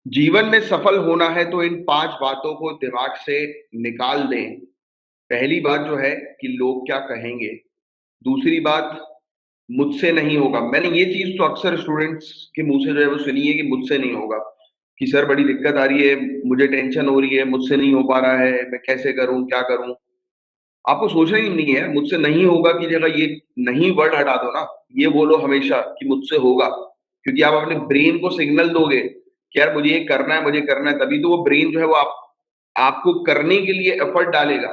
जीवन में सफल होना है तो इन 5 बातों को दिमाग से निकाल दें। पहली बात जो है कि लोग क्या कहेंगे? दूसरी बात, मुझसे नहीं होगा। मैंने ये चीज़ तो अक्सर स्टूडेंट्स के मुँह से जो है वो सुनी है कि मुझसे नहीं होगा, कि सर बड़ी दिक्कत आ रही है, मुझे टेंशन हो रही है, मुझसे नहीं हो पा रहा है, मैं कैसे करूँ, क्या करूँ? आपको सोचना ही नहीं है, मुझसे नहीं होगा की जगह ये नहीं वर्ड हटा दो ना, ये बोलो हमेशा कि मुझसे होगा। क्योंकि आप अपने ब्रेन को सिग्नल दोगे कि यार मुझे ये करना है, तभी तो वो ब्रेन जो है वो आपको करने के लिए एफर्ट डालेगा।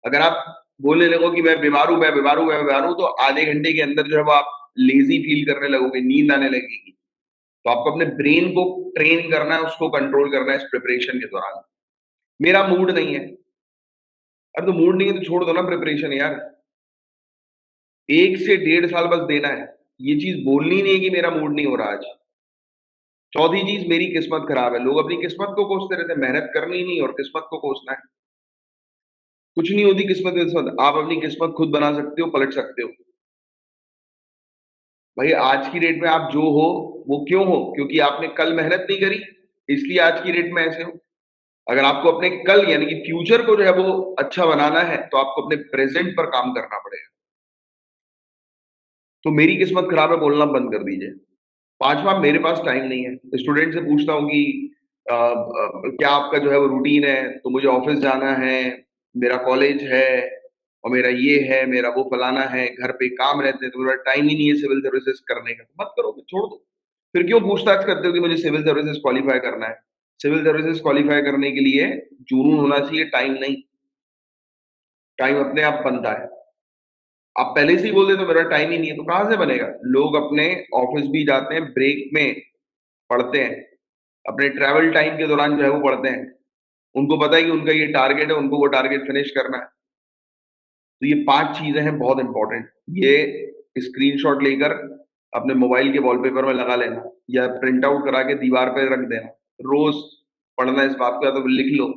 अगर आप बोलने लगो कि मैं बीमार हूँ, मैं बीमार हूँ, मैं बीमार हूँ, तो आधे घंटे के अंदर जो है वो आप लेज़ी फील करने लगोगे, नींद आने लगेगी। तो आपको अपने ब्रेन को ट्रेन करना है, उसको कंट्रोल करना है इस प्रिपरेशन के दौरान। मेरा मूड नहीं है। अरे तो मूड नहीं है तो छोड़ दो ना प्रिपरेशन यार। 1 से डेढ़ साल बस देना है। ये चीज़ बोलनी नहीं है कि मेरा मूड नहीं हो रहा आज। चौथी चीज़, मेरी किस्मत खराब है। लोग अपनी किस्मत को कोसते रहते हैं, मेहनत करनी ही नहीं और किस्मत को कोसना है। कुछ नहीं होती किस्मत-विस्मत, आप अपनी किस्मत खुद बना सकते हो, पलट सकते हो। भाई आज की डेट में आप जो हो, वो क्यों हो? क्योंकि आपने कल मेहनत नहीं करी, इसलिए आज की डेट में ऐसे हो। अगर आपको अपने कल यानी कि फ्यूचर को जो है वो अच्छा बनाना है, तो आपको अपने प्रेज़ेंट पर काम करना पड़ेगा। तो मेरी किस्मत खराब है बोलना बंद कर दीजिए। 5वां, मेरे पास टाइम नहीं है। स्टूडेंट से पूछता हूँ कि क्या आपका जो है वो रूटीन है? तो मुझे ऑफ़िस जाना है, मेरा कॉलेज है और मेरा ये है, मेरा वो फलाना है, घर पे काम रहते हैं, तो मेरा टाइम ही नहीं है सिविल सर्विसेज़ करने का। तो मत करो, फिर छोड़ दो। फिर क्यों पूछताछ करते हो कि मुझे सिविल सर्विसेज़ क्वालीफ़ाई करना है? सिविल सर्विसेज़ क्वालीफ़ाई करने के लिए जुनून होना चाहिए, टाइम नहीं। टाइम अपने आप बनता है। आप पहले से ही बोल देते हो मेरा टाइम ही नहीं है, तो कहाँ से बनेगा? लोग अपने ऑफ़िस भी जाते हैं, ब्रेक में पढ़ते हैं। अपने ट्रैवल टाइम के दौरान जो है वो पढ़ते हैं। उनको पता है कि उनका ये टारगेट है, उनको वो टारगेट फिनिश करना है। तो ये 5 चीज़ें हैं बहुत इम्पोर्टेंट। ये स्क्रीनशॉट लेकर अपने मोबाइल के वॉलपेपर में लगा लेना या प्रिंट आउट करा के दीवार पे रख देना। रोज़ पढ़ना इस बात को, या तो लिख लो,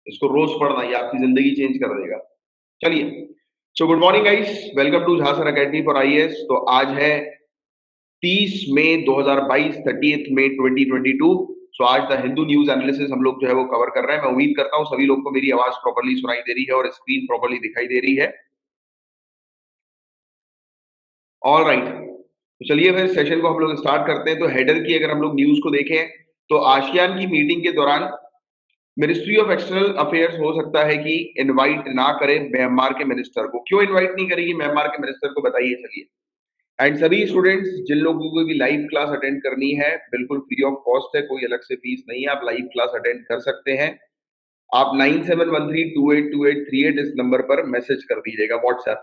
इसको रोज़ पढ़ना, ये आपकी ज़िंदगी चेंज कर देगा। चलिए, so good morning guys, welcome to Jhansan academy for IAS. तो आज है 30 मई 2022, 30th मई 2022। सो आज द हिंदू न्यूज़ एनालिसिस हम लोग जो है वो कवर कर रहे हैं। मैं उम्मीद करता हूँ सभी लोग को मेरी आवाज़ प्रॉपर्ली सुनाई दे रही है और स्क्रीन प्रॉपर्ली दिखाई दे रही है। ऑलराइट, तो चलिए फिर सेशन को हम लोग स्टार्ट करते हैं। तो हेडर की अगर हम लोग न्यूज़ को देखें, तो आसियान की मीटिंग के दौरान मिनिस्ट्री ऑफ एक्सटर्नल अफेयर्स हो सकता है कि इनवाइट ना करे म्यांमार के मिनिस्टर को। क्यों इनवाइट नहीं करेगी म्यांमार के मिनिस्टर को, बताइए चलिए। एंड सभी स्टूडेंट्स जिन लोगों को भी लाइव क्लास अटेंड करनी है, बिल्कुल फ्री ऑफ कॉस्ट है, कोई अलग से फीस नहीं है, आप लाइव क्लास अटेंड कर सकते हैं। आप 9713282838 इस नंबर पर मैसेज कर दीजिएगा व्हाट्सएप,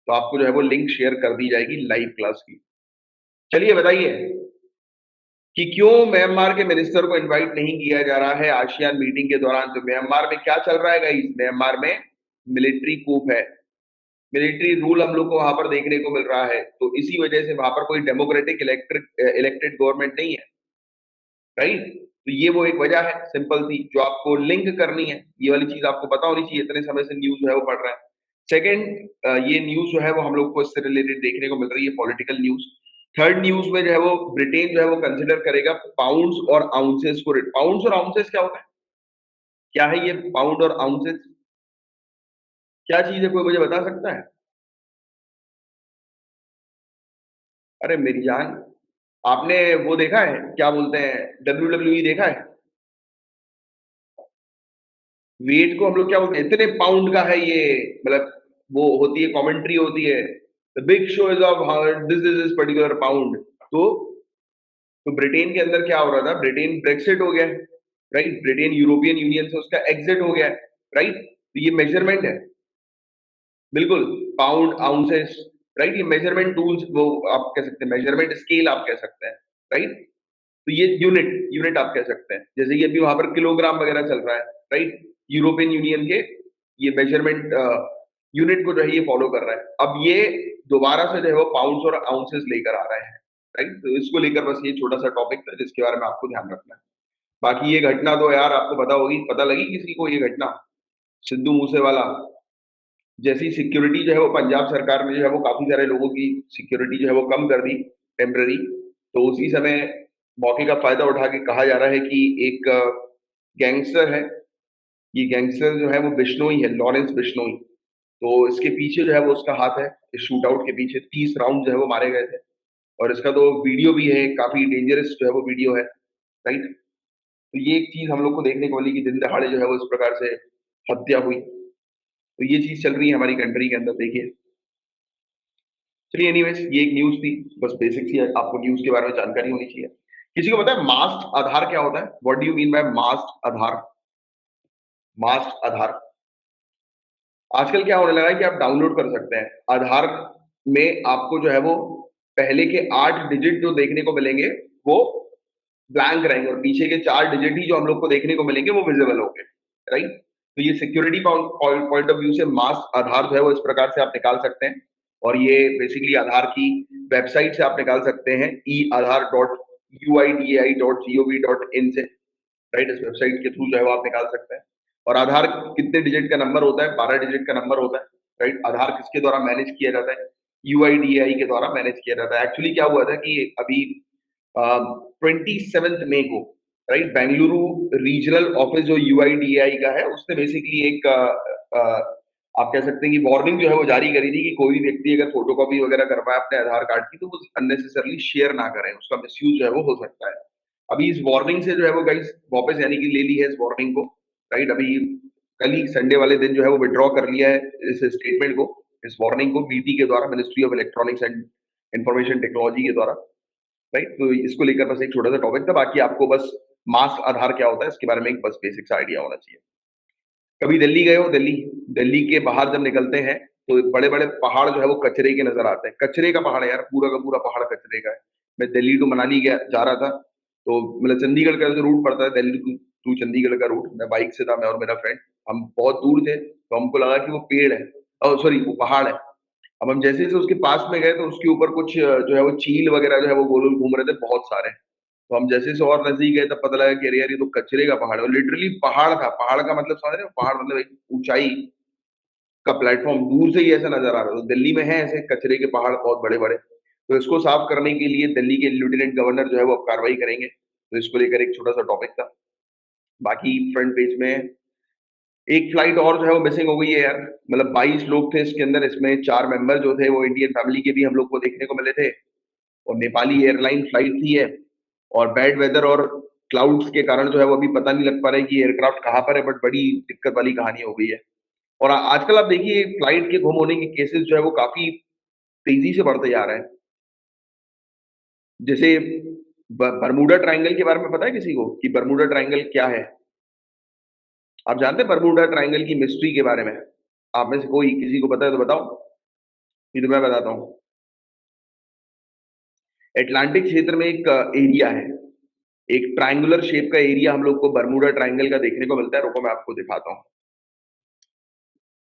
तो आपको जो है वो लिंक शेयर कर दी जाएगी लाइव क्लास की। चलिए बताइए कि क्यों म्यांमार के मिनिस्टर को इनवाइट नहीं किया जा रहा है आसियान मीटिंग के दौरान? तो म्यांमार में क्या चल रहा है गाइस? म्यांमार में मिलिट्री कूप है, मिलिट्री रूल हम लोग को वहां पर देखने को मिल रहा है। तो इसी वजह से वहां पर कोई डेमोक्रेटिक इलेक्टेड गवर्नमेंट नहीं है, राइट? तो ये वो एक वजह है सिंपल सी जो आपको लिंक करनी है। ये वाली चीज आपको पता होनी चाहिए, इतने समय से न्यूज जो है वो पढ़ रहा है। सेकंड, ये न्यूज जो है वो हम लोग को इससे रिलेटेड देखने को मिल रही है, पॉलिटिकल न्यूज। थर्ड न्यूज में जो है वो ब्रिटेन जो है वो कंसिडर करेगा पाउंड्स और आउंसेस को। पाउंड्स और आउंसेस क्या होता है? क्या है ये पाउंड और आउंसेस? क्या चीज है, कोई मुझे बता सकता है? अरे मेरी जान, आपने वो देखा है, क्या बोलते हैं, WWE देखा है? वेट को हम लोग क्या बोलते हैं, इतने पाउंड का है ये, मतलब वो होती है, कमेंट्री होती है, the big show is of this is this particular pound. तो ब्रिटेन के अंदर क्या हो रहा था, ब्रिटेन ब्रेक्सिट हो गया है, राइट? ब्रिटेन यूरोपियन यूनियन से उसका एग्जिट हो गया है, राइट? तो ये मेजरमेंट है, बिल्कुल, पाउंड आउंसेस, राइट? ये मेजरमेंट टूल्स, वो आप कह सकते हैं मेजरमेंट स्केल आप कह सकते हैं, राइट? तो ये यूनिट यूनिट आप कह सकते हैं। जैसे कि अभी वहां पर किलोग्राम वगैरह चल रहा है, राइट? यूरोपियन यूनियन के ये मेजरमेंट यूनिट को जो है ये फॉलो कर रहा है। अब ये दोबारा से जो है वो पाउंड्स और आउंसेस लेकर आ रहे हैं, राइट? तो इसको लेकर बस ये छोटा सा टॉपिक था जिसके बारे में आपको ध्यान रखना है। बाकी ये घटना तो यार आपको पता होगी, पता लगी किसी को ये घटना? सिद्धू मूसेवाला जैसी सिक्योरिटी जो है वो पंजाब सरकार ने जो है वो काफी सारे लोगों की सिक्योरिटी जो है वो कम कर दी, टेम्पररी। तो उसी समय मौके का फायदा उठा के कहा जा रहा है कि एक गैंगस्टर है, ये गैंगस्टर जो है वो बिश्नोई है, लॉरेंस बिश्नोई। तो इसके पीछे जो है वो उसका हाथ है, इस शूट आउट के पीछे 30 राउंड जो है वो मारे गए थे। और इसका तो वीडियो भी है, काफी डेंजरस जो है वो वीडियो है, राइट। तो ये एक चीज हम लोग को देखने को मिली कि दिन दहाड़े जो है वो इस प्रकार से हत्या हुई। तो ये चीज चल रही है हमारी कंट्री के अंदर, देखिए। चलिए एनीवेज, ये एक न्यूज थी, बस बेसिक सी आपको न्यूज के बारे में जानकारी होनी चाहिए। किसी को पता है मास्क आधार क्या होता है? What do you mean by mask Aadhaar? Mask Aadhaar आजकल क्या होने लगा है कि आप डाउनलोड कर सकते हैं आधार में, आपको जो है वो पहले के 8 डिजिट जो देखने को मिलेंगे वो ब्लैंक रहेंगे, और पीछे के 4 डिजिट ही जो हम लोग को देखने को मिलेंगे वो विजिबल होंगे, राइट। तो ये सिक्योरिटी पॉइंट ऑफ व्यू से मास्क आधार जो है वो इस प्रकार से आप निकाल सकते हैं। और ये बेसिकली आधार की वेबसाइट से आप निकाल सकते हैं, eaadhar.uidi.gov.in से, राइट। इस वेबसाइट के थ्रू जो है वो आप निकाल सकते हैं। और आधार कितने डिजिट का नंबर होता है? 12 डिजिट का नंबर होता है, राइट। आधार किसके द्वारा मैनेज किया जाता है? यूआईडीएआई के द्वारा मैनेज किया जाता है। एक्चुअली क्या हुआ था कि अभी 27 मई को, राइट, बेंगलुरु रीजनल ऑफिस जो यूआईडीएआई का है उसने बेसिकली एक आप कह सकते हैं कि वार्निंग जो है वो जारी करी थी कि कोई भी व्यक्ति अगर फोटोकॉपी वगैरह करवाए अपने आधार कार्ड की तो वो अननेसेसरली शेयर ना करें, उसका मिसयूज जो है वो हो सकता है। अभी इस वार्निंग से जो है वो गाइस वापस यानी कि ले ली है इस वार्निंग को, राइट। अभी कल ही संडे वाले दिन जो है वो विड्रॉ कर लिया है इस स्टेटमेंट को, इस वार्निंग को, बीटी के द्वारा, ministry of electronics and information technology के द्वारा, राइट। तो इसको लेकर बस एक छोटा सा टॉपिक था, बाकी आपको बस मास्क आधार क्या होता है इसके बारे में एक बस बेसिक सा आइडिया होना चाहिए। कभी दिल्ली गए हो? दिल्ली, दिल्ली के बाहर जब निकलते हैं तो बड़े बड़े पहाड़ जो है वो कचरे के नजर आते हैं। कचरे का पहाड़ है यार, पूरा का पूरा पहाड़ कचरे का है। मैं दिल्ली टू मनाली गया जा रहा था, तो मतलब चंडीगढ़ का जो रूट पड़ता है, दिल्ली टू चंडीगढ़ का रूट, मैं बाइक से था, मैं और मेरा फ्रेंड। हम बहुत दूर थे तो हमको लगा कि वो पेड़ है, सॉरी वो पहाड़ है। अब हम जैसे जैसे उसके पास में गए तो उसके ऊपर कुछ जो है वो चील वगैरह जो है वो गोल गोल घूम रहे थे, बहुत सारे। तो हम जैसे से और नजदीक गए तब पता लगा कि अरे यार ये तो कचरे का पहाड़ है, लिटरली पहाड़ था। पहाड़ का मतलब समझ रहे हो? पहाड़ मतलब एक ऊंचाई का प्लेटफॉर्म, दूर से ही ऐसा नजर आ रहा था। तो दिल्ली में है ऐसे कचरे के पहाड़ बहुत बड़े बड़े, तो इसको साफ करने के लिए दिल्ली के लेफ्टिनेंट गवर्नर जो है वो अब कार्रवाई करेंगे। तो इसको लेकर एक छोटा सा टॉपिक था। बाकी फ्रंट पेज में एक फ्लाइट और जो है वो मिसिंग हो गई है यार। मतलब 22 लोग थे इसके अंदर, इसमें 4 मेंबर जो थे वो इंडियन फैमिली के भी हम लोग को देखने को मिले थे, और नेपाली एयरलाइन फ्लाइट थी है। और बैड वेदर और क्लाउड्स के कारण जो है वो अभी पता नहीं लग पा रहा है कि एयरक्राफ्ट कहाँ पर है, बट बड़ी दिक्कत वाली कहानी हो गई है। और आजकल आप देखिए फ्लाइट के गुम होने के केसेस जो है वो काफी तेजी से बढ़ते जा रहे हैं। जैसे बरमूडा ट्रायंगल के बारे में पता है किसी को कि बरमूडा ट्रायंगल क्या है? आप जानते हैं बरमूडा ट्रायंगल की मिस्ट्री के बारे में? आप में से कोई किसी को पता है तो बताओ, नहीं तो मैं बताता हूँ। अटलांटिक क्षेत्र में एक एरिया है, एक ट्रायंगुलर शेप का एरिया हम लोग को बरमूडा ट्रायंगल का देखने को मिलता है। रुको मैं आपको दिखाता हूँ,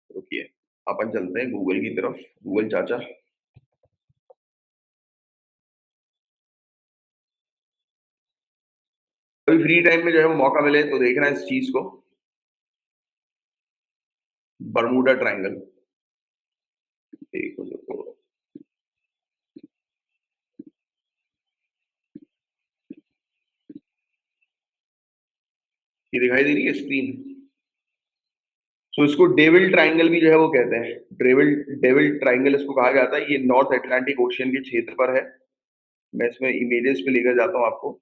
रुकिए। अपन चलते हैं गूगल की तरफ, गूगल चाचा। अभी फ्री टाइम में जो है वो मौका मिले तो देखना इस चीज को, बरमूडा ट्रायंगल। एक मिनट रुको। ये दिखाई दे रही है स्क्रीन? सो इसको डेविल ट्रायंगल भी जो है वो कहते हैं, डेविल डेविल ट्रायंगल इसको कहा जाता है। ये नॉर्थ अटलांटिक ओशियन के क्षेत्र पर है। मैं इसमें इमेजेस पे लेकर जाता हूँ आपको।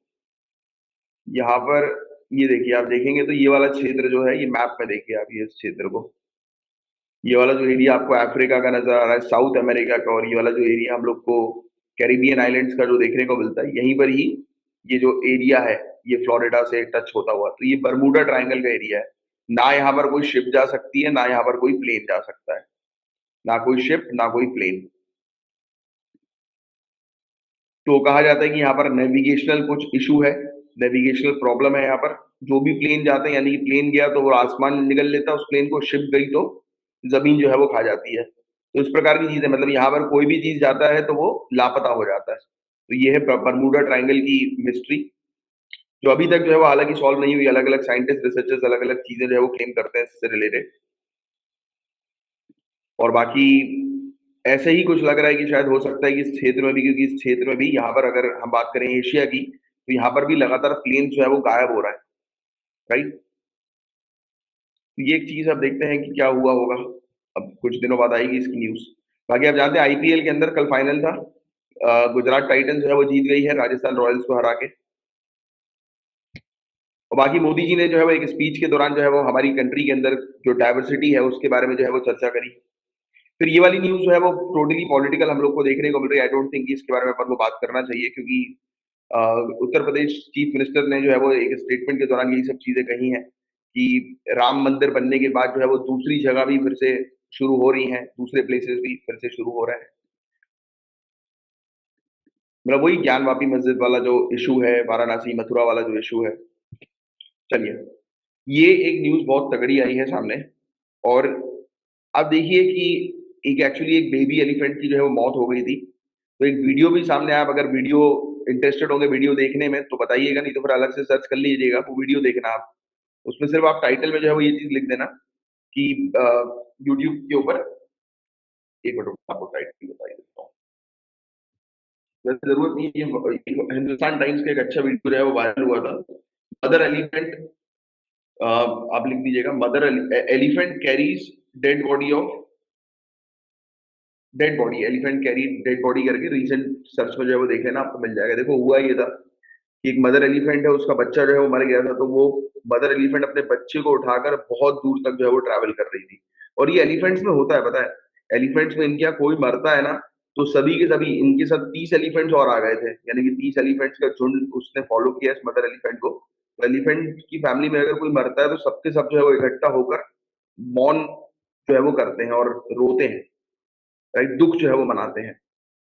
यहाँ पर ये देखिए, आप देखेंगे तो ये वाला क्षेत्र जो है, ये मैप में देखिए आप, ये इस क्षेत्र को, ये वाला जो एरिया आपको अफ्रीका का नजर आ रहा है, साउथ अमेरिका का, और ये वाला जो एरिया हम लोग को कैरिबियन आइलैंड्स का जो देखने को मिलता है, यहीं पर ही ये जो एरिया है ये फ्लोरिडा से टच होता हुआ, तो ये बरमूडा ट्रायंगल का एरिया है। ना यहाँ पर कोई शिप जा सकती है, ना यहाँ पर कोई प्लेन जा सकता है, ना कोई शिप ना कोई प्लेन। तो कहा जाता है कि यहाँ पर नेविगेशनल कुछ इशू है, नेविगेशनल प्रॉब्लम है यहाँ पर। जो भी प्लेन जाते हैं, यानी कि प्लेन गया तो वो आसमान निकल लेता है उस प्लेन को, शिप गई तो जमीन जो है वो खा जाती है। तो इस प्रकार की चीज है, मतलब यहाँ पर कोई भी चीज जाता है तो वो लापता हो जाता है। तो ये है बरमूडा ट्रायंगल की मिस्ट्री, जो अभी तक जो है वो हालांकि सॉल्व नहीं हुई। अलग अलग साइंटिस्ट रिसर्चर्स अलग अलग चीजें जो है वो क्लेम करते हैं इससे रिलेटेड। और बाकी ऐसे ही कुछ लग रहा है कि शायद हो सकता है कि इस क्षेत्र में भी, क्योंकि इस क्षेत्र में भी, यहाँ पर अगर हम बात करें एशिया की, तो यहाँ पर भी लगातार प्लेन जो है वो गायब हो रहा है, राइट। तो ये एक चीज अब देखते हैं कि क्या हुआ होगा। अब कुछ दिनों बाद आएगी इसकी न्यूज। बाकी आप जानते हैं आईपीएल के अंदर कल फाइनल था। गुजरात टाइटंस जो है वो जीत गई है राजस्थान रॉयल्स को हरा के। और बाकी मोदी जी ने जो है वो एक स्पीच के दौरान जो है वो हमारी कंट्री के अंदर जो डाइवर्सिटी है उसके बारे में जो है वो चर्चा करी। फिर ये वाली न्यूज जो है वो टोटली पॉलिटिकल हम लोग को देखने को मिल रही है। आई डोंट थिंक इसके बारे में अपन को बात करना चाहिए, क्योंकि अ, उत्तर प्रदेश चीफ मिनिस्टर ने जो है वो एक स्टेटमेंट के दौरान यही सब चीजें कही हैं कि राम मंदिर बनने के बाद जो है वो दूसरी जगह भी फिर से शुरू हो रही हैं, दूसरे प्लेसेस भी फिर से शुरू हो रहे हैं। मतलब वही ज्ञानवापी मस्जिद वाला जो इशू है, वाराणसी मथुरा वाला जो इशू है। चलिए, ये एक न्यूज बहुत तगड़ी आई है सामने। और अब देखिए कि एक एक्चुअली एक बेबी एलिफेंट की जो है वो मौत हो गई थी। तो एक वीडियो भी सामने आया। आप अगर वीडियो इंटरेस्टेड होंगे वीडियो देखने में तो बताइएगा, नहीं तो फिर अलग से सर्च कर लीजिएगा, वो वीडियो देखना आप। उसमें सिर्फ आप टाइटल में जो है वो ये चीज लिख देना कि यूट्यूब के ऊपर। एक मिनट रुको, आपको टाइटल बता ही देता हूँ। वैसे जरूरत नहीं है, ये हिंदुस्तान टाइम्स का एक अच्छा वीडियो जो है वो वायरल हुआ था। मदर एलिफेंट, आप लिख दीजिएगा mother elephant carries dead body of dead body elephant carry dead body करके रीसेंट सर्च में जो है वो देख लेना, आपको मिल जाएगा। देखो हुआ ये था कि एक मदर एलिफेंट है, उसका बच्चा जो है वो मर गया था। तो वो मदर एलिफेंट अपने बच्चे को उठाकर बहुत दूर तक जो है वो ट्रैवल कर रही थी। और ये एलिफेंट्स में होता है, पता है। एलिफेंट्स में इनके यहाँ कोई मरता है ना, तो सभी के सभी इनके साथ 30 एलिफेंट्स और आ गए थे, यानी कि 30 एलिफेंट्स का झुंड उसने फॉलो किया इस मदर एलिफेंट को। तो एलिफेंट की फैमिली में अगर कोई मरता है तो सबके सब जो है वो इकट्ठा होकर मौन जो है वो करते हैं और रोते हैं, राइट, दुख जो है वो मनाते हैं।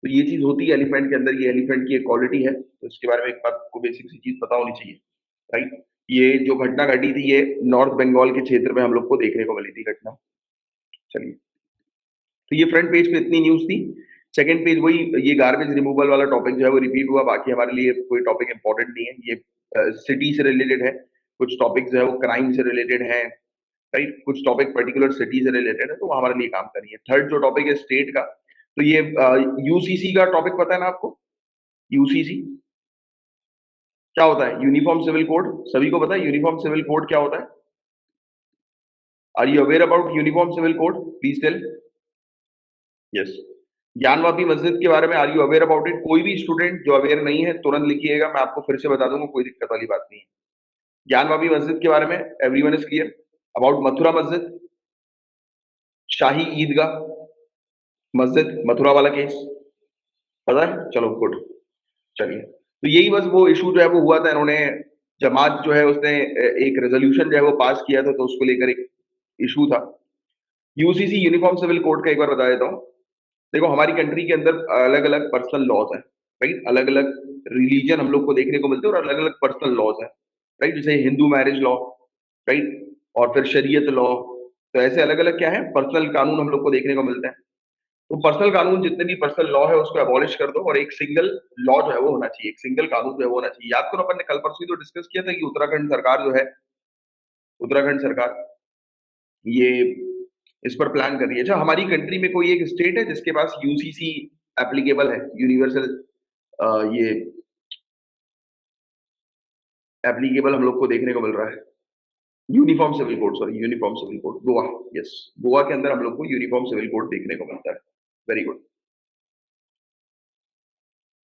तो ये चीज होती है एलिफेंट के अंदर, ये एलिफेंट की एक क्वालिटी है, तो इसके बारे में एक बात को बेसिक सी चीज पता होनी चाहिए, राइट। ये जो घटना घटी थी ये नॉर्थ बंगाल के क्षेत्र में हम लोग को देखने को मिली थी घटना। चलिए, तो ये फ्रंट पेज पे इतनी न्यूज थी। सेकंड पेज वही, ये गार्बेज रिमूवल वाला टॉपिक जो है वो रिपीट हुआ। बाकी हमारे लिए कोई टॉपिक इंपॉर्टेंट नहीं है, ये सिटी से रिलेटेड है। कुछ टॉपिक जो है वो क्राइम से रिलेटेड है, राइट। कुछ टॉपिक पर्टिकुलर सिटी से रिलेटेड है, तो वो हमारे लिए काम करिए। थर्ड जो टॉपिक है स्टेट का, तो ये यूसीसी का टॉपिक पता है ना आपको। यूसीसी क्या होता है? यूनिफॉर्म सिविल कोड, सभी को पता है यूनिफॉर्म सिविल कोड क्या होता है? Are you aware about uniform civil code? Please tell. Yes. Gyanvapi Masjid के बारे में are you aware about it? कोई भी स्टूडेंट जो अवेयर नहीं है तुरंत लिखिएगा, मैं आपको फिर से बता दूंगा, कोई दिक्कत वाली बात नहीं है। ज्ञानवापी मस्जिद के बारे में everyone is clear about? Mathura मस्जिद, शाही ईदगाह मस्जिद, मथुरा वाला केस पता है? चलो गुड। चलिए, तो यही बस वो इशू जो है वो हुआ था। इन्होंने जमात जो है उसने एक रेजोल्यूशन जो है वो पास किया था, तो उसको लेकर एक इशू था। यूसीसी यूनिफॉर्म सिविल कोड का एक बार बता देता हूँ। देखो हमारी कंट्री के अंदर अलग अलग पर्सनल लॉज हैं, राइट। अलग अलग रिलीजन हम लोग को देखने को मिलते हैं और अलग अलग पर्सनल लॉज हैं, राइट। जैसे हिंदू मैरिज लॉ, राइट, और फिर शरीयत लॉ। तो ऐसे अलग अलग क्या है, पर्सनल कानून हम लोग को देखने को मिलते हैं। तो पर्सनल कानून जितने भी पर्सनल लॉ है उसको अबॉलिश कर दो और एक सिंगल लॉ जो है वो होना चाहिए, एक सिंगल कानून जो है वो होना चाहिए। याद करो अपन ने कल परसों ही तो डिस्कस किया था कि उत्तराखंड सरकार जो है, उत्तराखंड सरकार ये इस पर प्लान कर रही है। अच्छा, हमारी कंट्री में कोई एक स्टेट है जिसके पास यूसीसी एप्लीकेबल है, यूनिवर्सल ये एप्लीकेबल हम लोग को देखने को मिल रहा है। Uniform civil code, sorry uniform civil code, Goa. Yes, Goa के अंदर हम लोग को यूनिफॉर्म सिविल कोड देखने को मिलता है। Very good.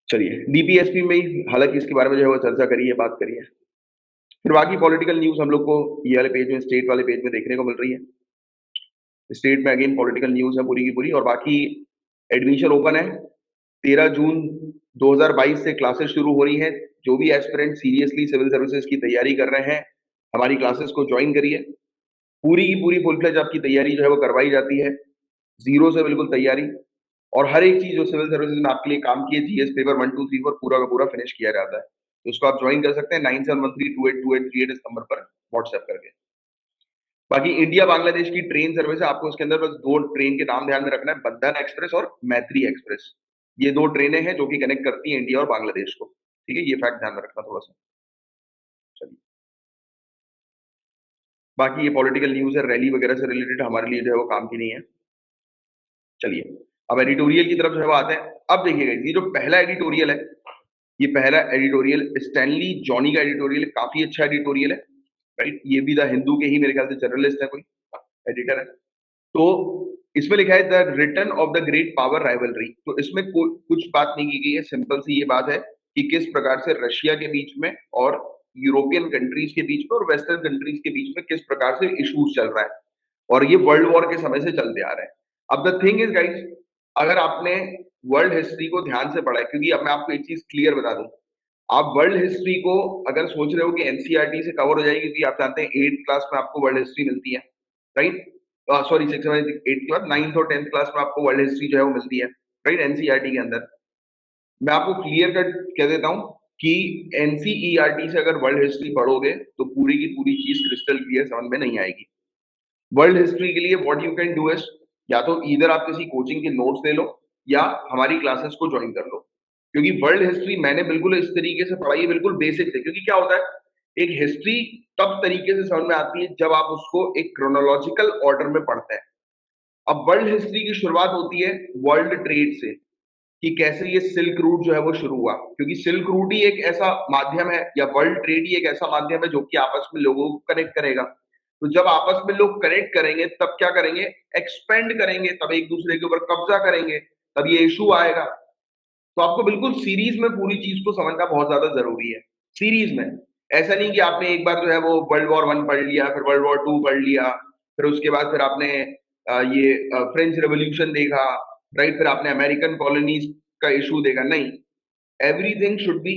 चलिए, डीपीएसपी में ही हालांकि इसके बारे में जो है वो चर्चा करी है, बात करी है। फिर बाकी पॉलिटिकल न्यूज हम लोग को ये वाले पेज में, स्टेट वाले पेज में देखने को मिल रही है। स्टेट में अगेन पॉलिटिकल न्यूज है पूरी की पूरी। और बाकी एडमिशन ओपन है, 13 जून 2022 से क्लासेस शुरू हो रही हैं। जो भी एस्पिरेंट सीरियसली सिविल सर्विसेज की तैयारी कर रहे हैं, हमारी क्लासेस को ज्वाइन करिए। पूरी की पूरी फुल फ्लेज आपकी तैयारी जो है वो करवाई जाती है, जीरो से बिल्कुल तैयारी। और हर एक चीज जो सिविल सर्विसेज में आपके लिए काम की है, जीएस पेपर 1 2 3 4 पूरा का पूरा फिनिश किया जाता है। तो उसको आप ज्वाइन कर सकते हैं 9713282838 इस नंबर पर व्हाट्सएप करके। बाकी इंडिया बांग्लादेश की ट्रेन सर्विस है, आपको इसके अंदर बस दो ट्रेन के नाम ध्यान में रखना है, बंधन एक्सप्रेस और मैत्री एक्सप्रेस। ये दो ट्रेनें हैं जो कि कनेक्ट करती हैं इंडिया और बांग्लादेश को, ठीक है। ये फैक्ट ध्यान में रखना थोड़ा सा। चलिए, बाकी ये पॉलिटिकल न्यूज है, रैली वगैरह से रिलेटेड हमारे लिए जो है वो काम की नहीं है। चलिए, अब एडिटोरियल की तरफ जो है वो आते हैं। अब देखिएगा, ये जो पहला एडिटोरियल है ये पहला एडिटोरियल स्टैनली जॉनी का एडिटोरियल, काफी अच्छा एडिटोरियल है, राइट। ये भी द हिंदू के ही मेरे ख्याल से जर्नलिस्ट है, कोई एडिटर है। तो इसमें लिखा है the return of the great power rivalry. तो इसमें कुछ बात नहीं की गई है, सिंपल सी ये बात है कि किस प्रकार से रशिया के बीच में और यूरोपियन कंट्रीज के बीच में और वेस्टर्न कंट्रीज के बीच में किस प्रकार से इश्यूज चल रहा है, और ये वर्ल्ड वॉर के समय से चलते आ रहे हैं। अब द थिंग इज गाइस, अगर आपने वर्ल्ड हिस्ट्री को ध्यान से पढ़ा है, क्योंकि अब मैं आपको एक चीज क्लियर बता दूं, आप वर्ल्ड हिस्ट्री को अगर सोच रहे हो कि एनसीईआरटी से कवर हो जाएगी, क्योंकि आप जानते हैं 8th क्लास में आपको वर्ल्ड हिस्ट्री मिलती है, right. Sorry 6 8th class, 9th और 10th क्लास में आपको वर्ल्ड हिस्ट्री जो है वो मिलती है, राइट, एनसीईआरटी के अंदर। मैं आपको क्लियर कट कह देता हूं कि एनसीईआरटी से अगर वर्ल्ड हिस्ट्री पढ़ोगे तो पूरी की पूरी चीज क्रिस्टल क्लियर समझ में नहीं आएगी। वर्ल्ड हिस्ट्री के लिए what you can do is, या तो इधर आप किसी कोचिंग के नोट्स ले लो या हमारी क्लासेस को ज्वाइन कर लो, क्योंकि वर्ल्ड हिस्ट्री मैंने बिल्कुल इस तरीके से पढ़ाई है, बिल्कुल बेसिक से। क्योंकि क्या होता है, एक हिस्ट्री तब तरीके से समझ में आती है जब आप उसको एक क्रोनोलॉजिकल ऑर्डर में पढ़ते हैं। अब वर्ल्ड हिस्ट्री की शुरुआत होती है वर्ल्ड ट्रेड से, कि कैसे ये सिल्क रूट जो है वो शुरू हुआ, क्योंकि सिल्क रूट ही एक ऐसा माध्यम है, या वर्ल्ड ट्रेड ही एक ऐसा माध्यम है जो कि आपस में लोगों को कनेक्ट करेगा। तो जब आपस में लोग कनेक्ट करेंगे तब क्या करेंगे, एक्सपेंड करेंगे, तब एक दूसरे के ऊपर कब्जा करेंगे, तब ये इशू आएगा। तो आपको बिल्कुल सीरीज में पूरी चीज को समझना बहुत ज्यादा जरूरी है, सीरीज में। ऐसा नहीं कि आपने एक बार जो है वो वर्ल्ड वॉर 1 पढ़ लिया, फिर वर्ल्ड वॉर 2 पढ़ लिया, फिर उसके बाद फिर आपने ये फ्रेंच रेवोल्यूशन देखा, राइट, फिर आपने अमेरिकन कॉलोनीज का इशू देखा। नहीं, everything should be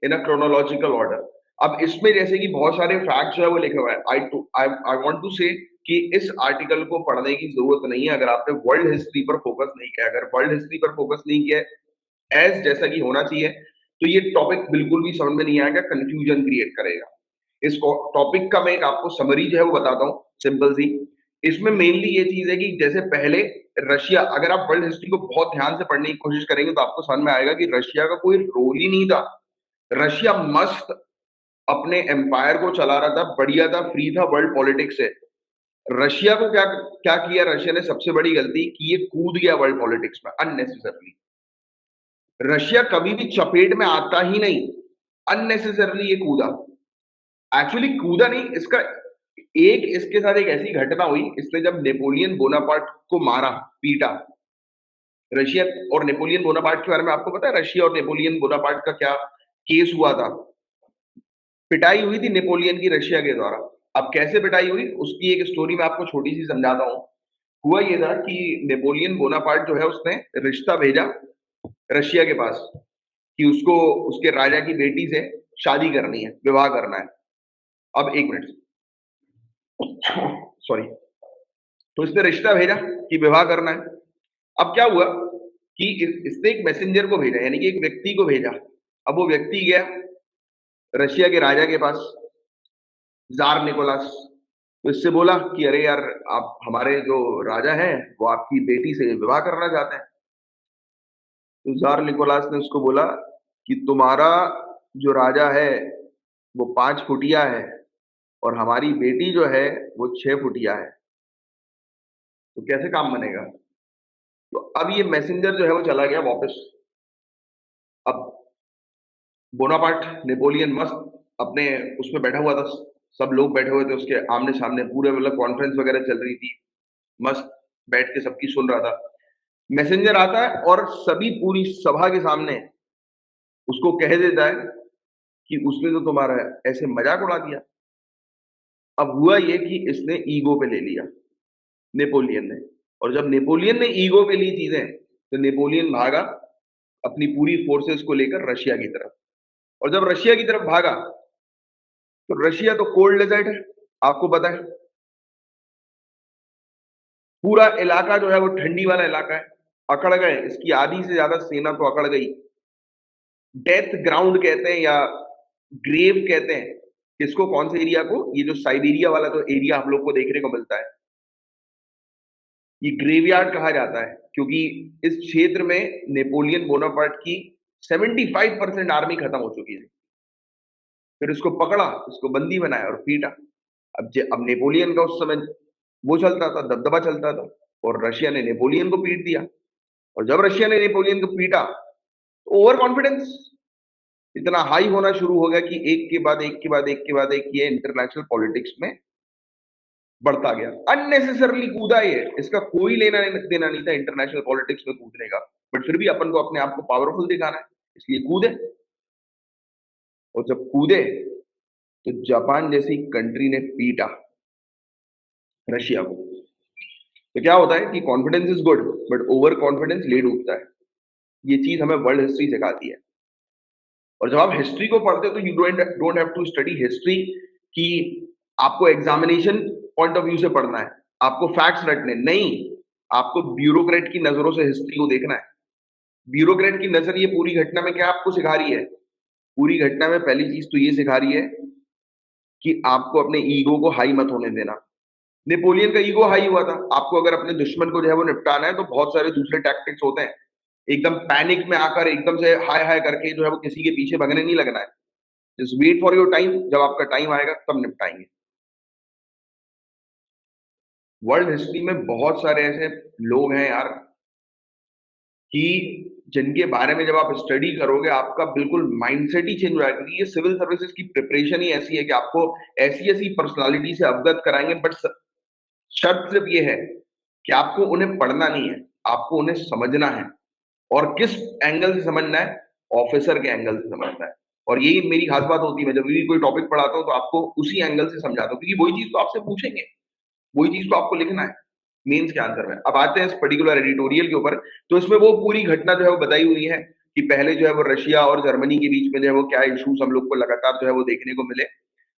in a chronological order. अब इसमें जैसे कि बहुत सारे फैक्ट्स जो है वो लिखे हुए हैं, आई वांट टू से कि इस आर्टिकल को पढ़ने की जरूरत नहीं है अगर आपने वर्ल्ड हिस्ट्री पर फोकस नहीं किया। अगर वर्ल्ड हिस्ट्री पर फोकस नहीं किया एज जैसा कि होना चाहिए, तो ये टॉपिक बिल्कुल भी समझ में नहीं आएगा, कंफ्यूजन क्रिएट करेगा। इस टॉपिक का मैं एक आपको समरी जो है वो बताता हूँ, सिंपल सी। इसमें मेनली ये चीज है कि जैसे पहले रशिया, अगर आप वर्ल्ड हिस्ट्री को बहुत ध्यान से पढ़ने की कोशिश करेंगे तो आपको समझ में आएगा कि रशिया का कोई रोल ही नहीं था। रशिया मस्त अपने एम्पायर को चला रहा था, बढ़िया था, फ्री था वर्ल्ड पॉलिटिक्स से। रशिया को क्या क्या किया रशिया ने, सबसे बड़ी गलती कि ये कूद गया वर्ल्ड पॉलिटिक्स में अननेसेसरली। रशिया कभी भी चपेट में आता ही नहीं, अननेसेसरली ये कूदा। एक्चुअली कूदा नहीं, इसका एक इसके साथ एक ऐसी घटना हुई, इसने जब नेपोलियन बोनापार्ट को मारा, पीटा। रशिया और नेपोलियन बोनापार्ट के बारे में आपको पता है, रशिया और नेपोलियन बोनापार्ट का क्या केस हुआ था? पिटाई हुई थी नेपोलियन की रशिया के द्वारा। अब कैसे पिटाई हुई उसकी एक स्टोरी मैं आपको छोटी सी समझाता हूँ। हुआ ये था कि नेपोलियन बोनापार्ट जो है उसने रिश्ता भेजा रशिया के पास कि उसको उसके राजा की बेटी से शादी करनी है, विवाह करना है। अब एक मिनट, सॉरी। तो इसने रिश्ता भेजा कि विवाह करना है। अब क्या हुआ कि इसने एक मैसेंजर को भेजा, यानी कि एक व्यक्ति को भेजा। अब वो व्यक्ति गया रशिया के राजा के पास, जार निकोलास। तो इससे बोला कि अरे यार, आप हमारे जो राजा हैं वो आपकी बेटी से विवाह करना चाहते हैं। तो जार निकोलास ने उसको बोला कि तुम्हारा जो राजा है वो 5 फुटिया है और हमारी बेटी जो है वो 6 फुटिया है, तो कैसे काम बनेगा? तो अब ये मैसेंजर जो है वो चला गया वापस। अब बोनापार्ट नेपोलियन मस्त अपने उसमें बैठा हुआ था, सब लोग बैठे हुए थे उसके आमने सामने, पूरे मतलब कॉन्फ्रेंस वगैरह चल रही थी, मस्त बैठ के सबकी सुन रहा था। मैसेंजर आता है और सभी पूरी सभा के सामने उसको कह देता है कि उसने तो तुम्हारा ऐसे मजाक उड़ा दिया। अब हुआ ये कि इसने ईगो पे ले लिया नेपोलियन ने, और जब नेपोलियन ने ईगो पे ली चीजें तो नेपोलियन भागा अपनी पूरी फोर्सेस को लेकर रशिया की तरफ। और जब रशिया की तरफ भागा तो रशिया तो कोल्ड डेजर्ट है, आपको पता है, पूरा इलाका जो है वो ठंडी वाला इलाका है। अकड़ गए, इसकी आधी से ज्यादा सेना तो अकड़ गई। डेथ ग्राउंड कहते हैं या ग्रेव कहते हैं किसको, कौन से एरिया को, ये जो साइबेरिया वाला जो एरिया हम लोग को देखने को मिलता है, ये ग्रेवयार्ड कहा जाता है, क्योंकि इस क्षेत्र में नेपोलियन बोनापार्ट की 75% आर्मी खत्म हो चुकी थी। फिर उसको पकड़ा, उसको बंदी बनाया और पीटा। अब नेपोलियन का उस समय वो चलता था, दबदबा चलता था, और रशिया ने नेपोलियन को पीट दिया। और जब रशिया ने नेपोलियन को पीटा तो ओवर कॉन्फिडेंस, इतना हाई होना शुरू हो गया कि एक के बाद एक के बाद एक के बाद एक ये इंटरनेशनल पॉलिटिक्स में बढ़ता गया, अननेसेसरली कूदा ये, इसका कोई लेना देना नहीं था इंटरनेशनल पॉलिटिक्स में कूदने का, बट फिर भी अपन को अपने आप को पावरफुल दिखाना है, इसलिए कूदे। और जब कूदे तो जापान जैसी कंट्री ने पीटा रशिया को। तो क्या होता है कि confidence is good but over confidence ले डूबता है। ये चीज हमें वर्ल्ड हिस्ट्री सिखाती है। और जब आप हिस्ट्री को पढ़ते हो तो you don't have to study history कि आपको एग्जामिनेशन पॉइंट ऑफ व्यू से पढ़ना है, आपको फैक्ट्स रटने नहीं, आपको ब्यूरोक्रेट की नजरों से हिस्ट्री को देखना है। ब्यूरोक्रेट की नजर ये पूरी घटना में क्या आपको सिखा रही है? पूरी घटना में पहली चीज तो ये सिखा रही है कि आपको अपने ईगो को हाई मत होने देना। नेपोलियन का ईगो हाई हुआ था। आपको अगर अपने दुश्मन को जो है वो निपटाना है तो बहुत सारे दूसरे टैक्टिक्स होते हैं। एकदम पैनिक में आकर एकदम से हाय हाय करके जो है वो किसी के पीछे भगने नहीं लगना है। Just wait for your time, जब आपका टाइम आएगा तब निपटाएंगे। वर्ल्ड हिस्ट्री में बहुत सारे ऐसे लोग हैं यार कि जिनके बारे में जब आप स्टडी करोगे आपका बिल्कुल माइंडसेट ही चेंज हो जाएगा, क्योंकि ये सिविल सर्विसेज की प्रिपरेशन ही ऐसी है कि आपको ऐसी ऐसी पर्सनालिटी से अवगत कराएंगे, बट शर्त सिर्फ ये है कि आपको उन्हें पढ़ना नहीं है, आपको उन्हें समझना है। और किस एंगल से समझना है? ऑफिसर के एंगल से समझना है। और यही मेरी खास बात होती है, मैं जब भी कोई टॉपिक पढ़ाता हूँ तो आपको उसी एंगल से समझाता हूँ, क्योंकि वही चीज तो आपसे पूछेंगे, वही चीज तो आपको लिखना है मेंस के आंसर में। अब आते हैं इस पर्टिकुलर एडिटोरियल के ऊपर। तो इसमें वो पूरी घटना जो है वो बताई हुई है कि पहले जो है वो रशिया और जर्मनी के बीच में जो है वो क्या इश्यूज हम लोग को लगातार जो है वो देखने को मिले।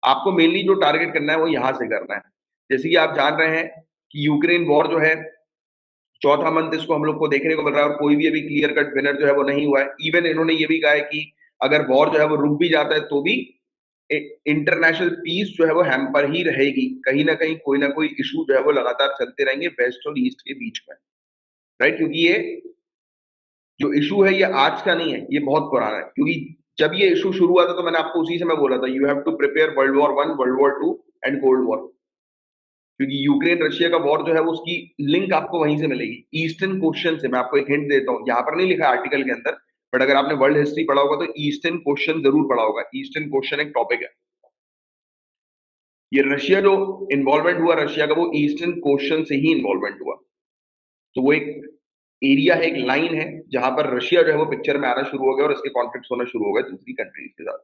आपको मेनली जो टारगेट करना है वो यहां से करना है। जैसे कि आप जान रहे हैं कि यूक्रेन वॉर जो है चौथा मंथ इसको हम लोग को देखने को मिल रहा है, और कोई भी अभी क्लियर कट विनर जो है वो नहीं हुआ है। इवन इन्होंने ये भी कहा है कि अगर वॉर जो है वो रुक भी जाता है तो भी इंटरनेशनल पीस जो है वो हैम्पर ही रहेगी, कहीं ना कहीं कोई ना कोई इशू जो है वो लगातार चलते रहेंगे वेस्ट और ईस्ट के बीच में, राइट? क्योंकि ये जो इशू है ये आज का नहीं है, ये बहुत पुराना है। क्योंकि जब ये इशू शुरू हुआ था तो मैंने आपको उसी समय बोला था you have to prepare world war one, world war two and cold war. क्योंकि यूक्रेन रशिया का वॉर जो है वो उसकी लिंक आपको वहीं से मिलेगी, ईस्टर्न क्वेश्चन से। मैं आपको एक हिंट देता हूँ, यहाँ पर नहीं लिखा आर्टिकल के अंदर, बट अगर आपने वर्ल्ड हिस्ट्री पढ़ा होगा तो ईस्टर्न क्वेश्चन जरूर पढ़ा होगा। ईस्टर्न क्वेश्चन एक टॉपिक है। ये रशिया जो इन्वॉल्वमेंट हुआ रशिया का, वो ईस्टर्न क्वेश्चन से ही इन्वॉल्वमेंट हुआ। तो वो एक एरिया है, एक लाइन है जहां पर रशिया जो है वो पिक्चर में आना शुरू हो गया और इसके कॉन्फ्लिक्ट होना शुरू हो गए दूसरी कंट्रीज के साथ,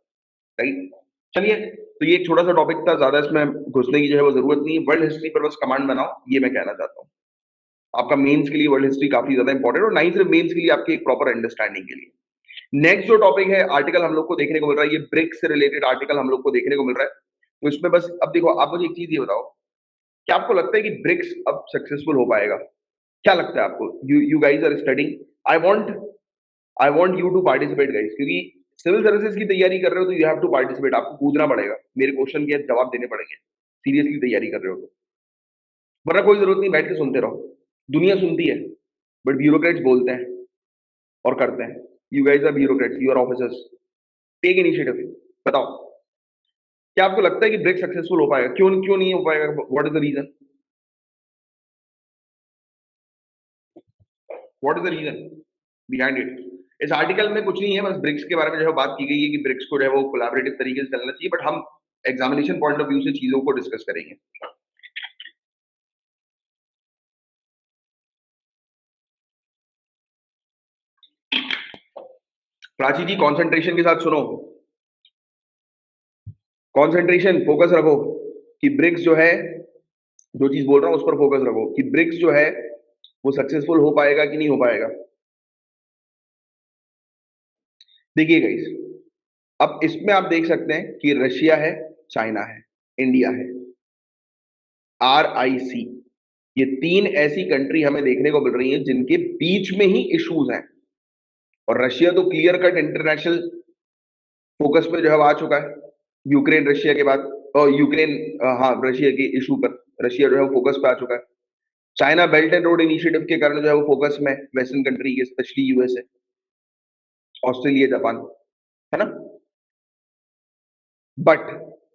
राइट? चलिए, तो ये एक छोटा सा टॉपिक था, ज्यादा इसमें घुसने की जो है वो जरूरत नहीं है। वर्ल्ड हिस्ट्री पर बस कमांड बनाओ, ये मैं कहना चाहता हूँ। आपका मेंस के लिए वर्ल्ड हिस्ट्री काफी ज्यादा इंपॉर्टेंट, और नहीं सिर्फ मेंस के लिए, आपके एक प्रॉपर अंडरस्टैंडिंग के लिए। नेक्स्ट जो टॉपिक है, आर्टिकल हम लोग को देखने को मिल रहा है, ये ब्रिक्स से रिलेटेड आर्टिकल हम लोग को देखने को मिल रहा है। तो इसमें बस अब देखो, आप मुझे एक चीज ये बताओ, क्या आपको लगता है कि ब्रिक्स अब सक्सेसफुल हो पाएगा? क्या लगता है आपको? You guys are studying, I want I want you to participate guys, क्योंकि सिविल सर्विसेज की तैयारी कर रहे हो तो यू हैव टू पार्टिसिपेट, आपको कूदना पड़ेगा, मेरे क्वेश्चन के जवाब देने पड़ेंगे, सीरियसली तैयारी कर रहे हो तो। वरना कोई जरूरत नहीं, बैठ के सुनते रहो। दुनिया सुनती है, बट ब्यूरोक्रेट्स बोलते हैं और करते हैं। You guys are bureaucrats, you are officers, take initiative. बताओ, क्या आपको लगता है कि ब्रिक्स सक्सेसफुल हो पाएगा? क्यों क्यों नहीं हो पाएगा? What is the reason? What is the reason behind it? इस आर्टिकल में कुछ नहीं है, बस ब्रिक्स के बारे में जो है बात की गई है कि ब्रिक्स को जो है वो कोलैबोरेटिव तरीके से चलना चाहिए, बट हम एग्जामिनेशन पॉइंट ऑफ व्यू से चीजों को डिस्कस करेंगे। प्राची जी, कॉन्सेंट्रेशन के साथ सुनो, कॉन्सेंट्रेशन, फोकस रखो कि ब्रिक्स जो है, जो चीज बोल रहा हूं उस पर फोकस रखो कि ब्रिक्स जो है वो सक्सेसफुल हो पाएगा कि नहीं हो पाएगा। देखिए गाइस, अब इसमें आप देख सकते हैं कि रशिया है, चाइना है, इंडिया है, RIC, ये तीन ऐसी कंट्री हमें देखने को मिल रही हैं जिनके बीच में ही इश्यूज हैं। और रशिया तो क्लियर कट इंटरनेशनल फोकस पे जो है वो आ चुका है यूक्रेन रशिया के बाद, और यूक्रेन, हाँ, रशिया के इशू पर रशिया जो है वो फोकस पे आ चुका है। China belt and road initiative के कारण जो है वो फोकस में, वेस्टर्न कंट्री के, स्पेशली यूएसए, ऑस्ट्रेलिया, जापान, है ना? बट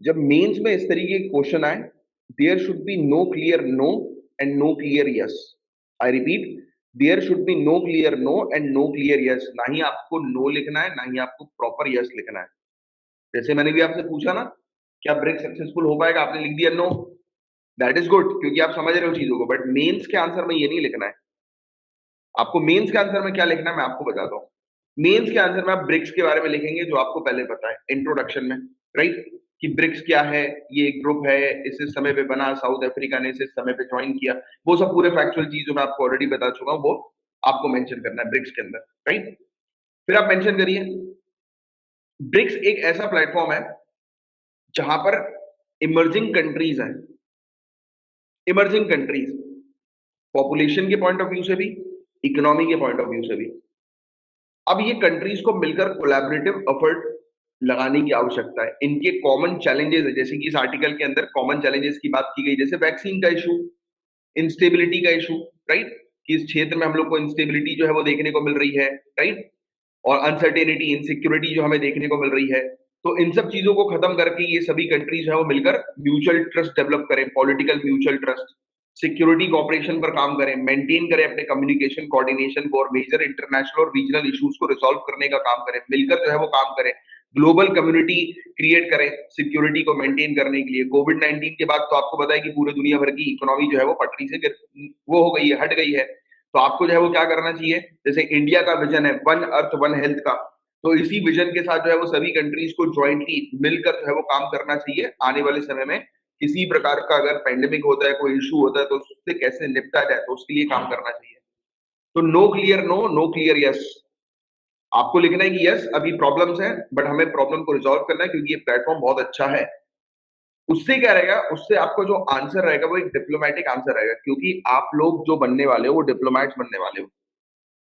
जब मेंस में इस तरीके के क्वेश्चन आए, there should be no clear no and no clear yes. I repeat, there should be no clear no and no clear yes. ना ही आपको नो लिखना है, ना ही आपको प्रॉपर यस लिखना है। जैसे मैंने भी आपसे पूछा ना, क्या ब्रिक्स सक्सेसफुल हो पाएगा, आपने लिख दिया नो, दैट इज गुड, क्योंकि आप समझ रहे हो चीजों को। बट मेंस के आंसर में ये नहीं लिखना है। आपको मेंस के आंसर में क्या लिखना है मैं आपको बताता हूँ। मेंस के आंसर में आप ब्रिक्स के बारे में लिखेंगे जो आपको पहले पता है इंट्रोडक्शन में, राइट? कि ब्रिक्स क्या है, ये एक ग्रुप है, इस समय पे बना, साउथ अफ्रीका ने इस समय पे ज्वाइन किया, वो सब पूरे फैक्चुअल चीज जो मैं आपको ऑलरेडी बता चुका हूँ, वो आपको मेंशन करना है ब्रिक्स के अंदर, राइट? फिर आप मेंशन करिए, ब्रिक्स एक ऐसा प्लेटफॉर्म है जहां पर इमर्जिंग कंट्रीज हैं, इमर्जिंग कंट्रीज, पॉपुलेशन के पॉइंट ऑफ व्यू से भी, इकोनॉमी के पॉइंट ऑफ व्यू से भी। अब ये कंट्रीज को मिलकर कोलैबोरेटिव एफर्ट लगाने की आवश्यकता है। इनके कॉमन चैलेंजेस है, जैसे कि इस आर्टिकल के अंदर कॉमन चैलेंजेस की बात की गई, जैसे वैक्सीन का इशू, इंस्टेबिलिटी का इशू, राइट? कि इस क्षेत्र में हम लोग को इंस्टेबिलिटी जो है वो देखने को मिल रही है, राइट? और अनसर्टेनिटी, इनसिक्योरिटी जो हमें देखने को मिल रही है। तो इन सब चीजों को खत्म करके ये सभी कंट्रीज है वो मिलकर म्यूचुअल ट्रस्ट डेवलप करें, political mutual trust, security corporation पर काम करें, मेंटेन करें अपने कम्युनिकेशन कोऑर्डिनेशन को, और मेजर इंटरनेशनल और रीजनल इश्यूज को रिसॉल्व करने का काम करें, मिलकर जो है वो काम करें, ग्लोबल कम्युनिटी क्रिएट करें सिक्योरिटी को मेंटेन करने के लिए। कोविड 19 के बाद तो आपको पता है कि पूरे दुनिया भर की इकोनॉमी जो है वो पटरी से वो हो गई है, हट गई है। तो आपको जो है वो क्या करना चाहिए, जैसे इंडिया का विजन है वन अर्थ वन हेल्थ का, तो इसी विजन के साथ जो है वो सभी कंट्रीज को ज्वाइंटली मिलकर जो है वो काम करना चाहिए। आने वाले समय में किसी प्रकार का अगर पेंडेमिक होता है, कोई इशू होता है, तो उससे कैसे निपटा जाए, तो उसके लिए काम करना चाहिए। तो no clear no, no clear yes. आपको लिखना है कि यस अभी प्रॉब्लम्स हैं, बट हमें प्रॉब्लम को रिजॉल्व करना है क्योंकि ये प्लेटफॉर्म बहुत अच्छा है। उससे क्या रहेगा, उससे आपको जो आंसर रहेगा वो एक डिप्लोमेटिक आंसर रहेगा, क्योंकि आप लोग जो बनने वाले हो वो डिप्लोमेट्स बनने वाले हो।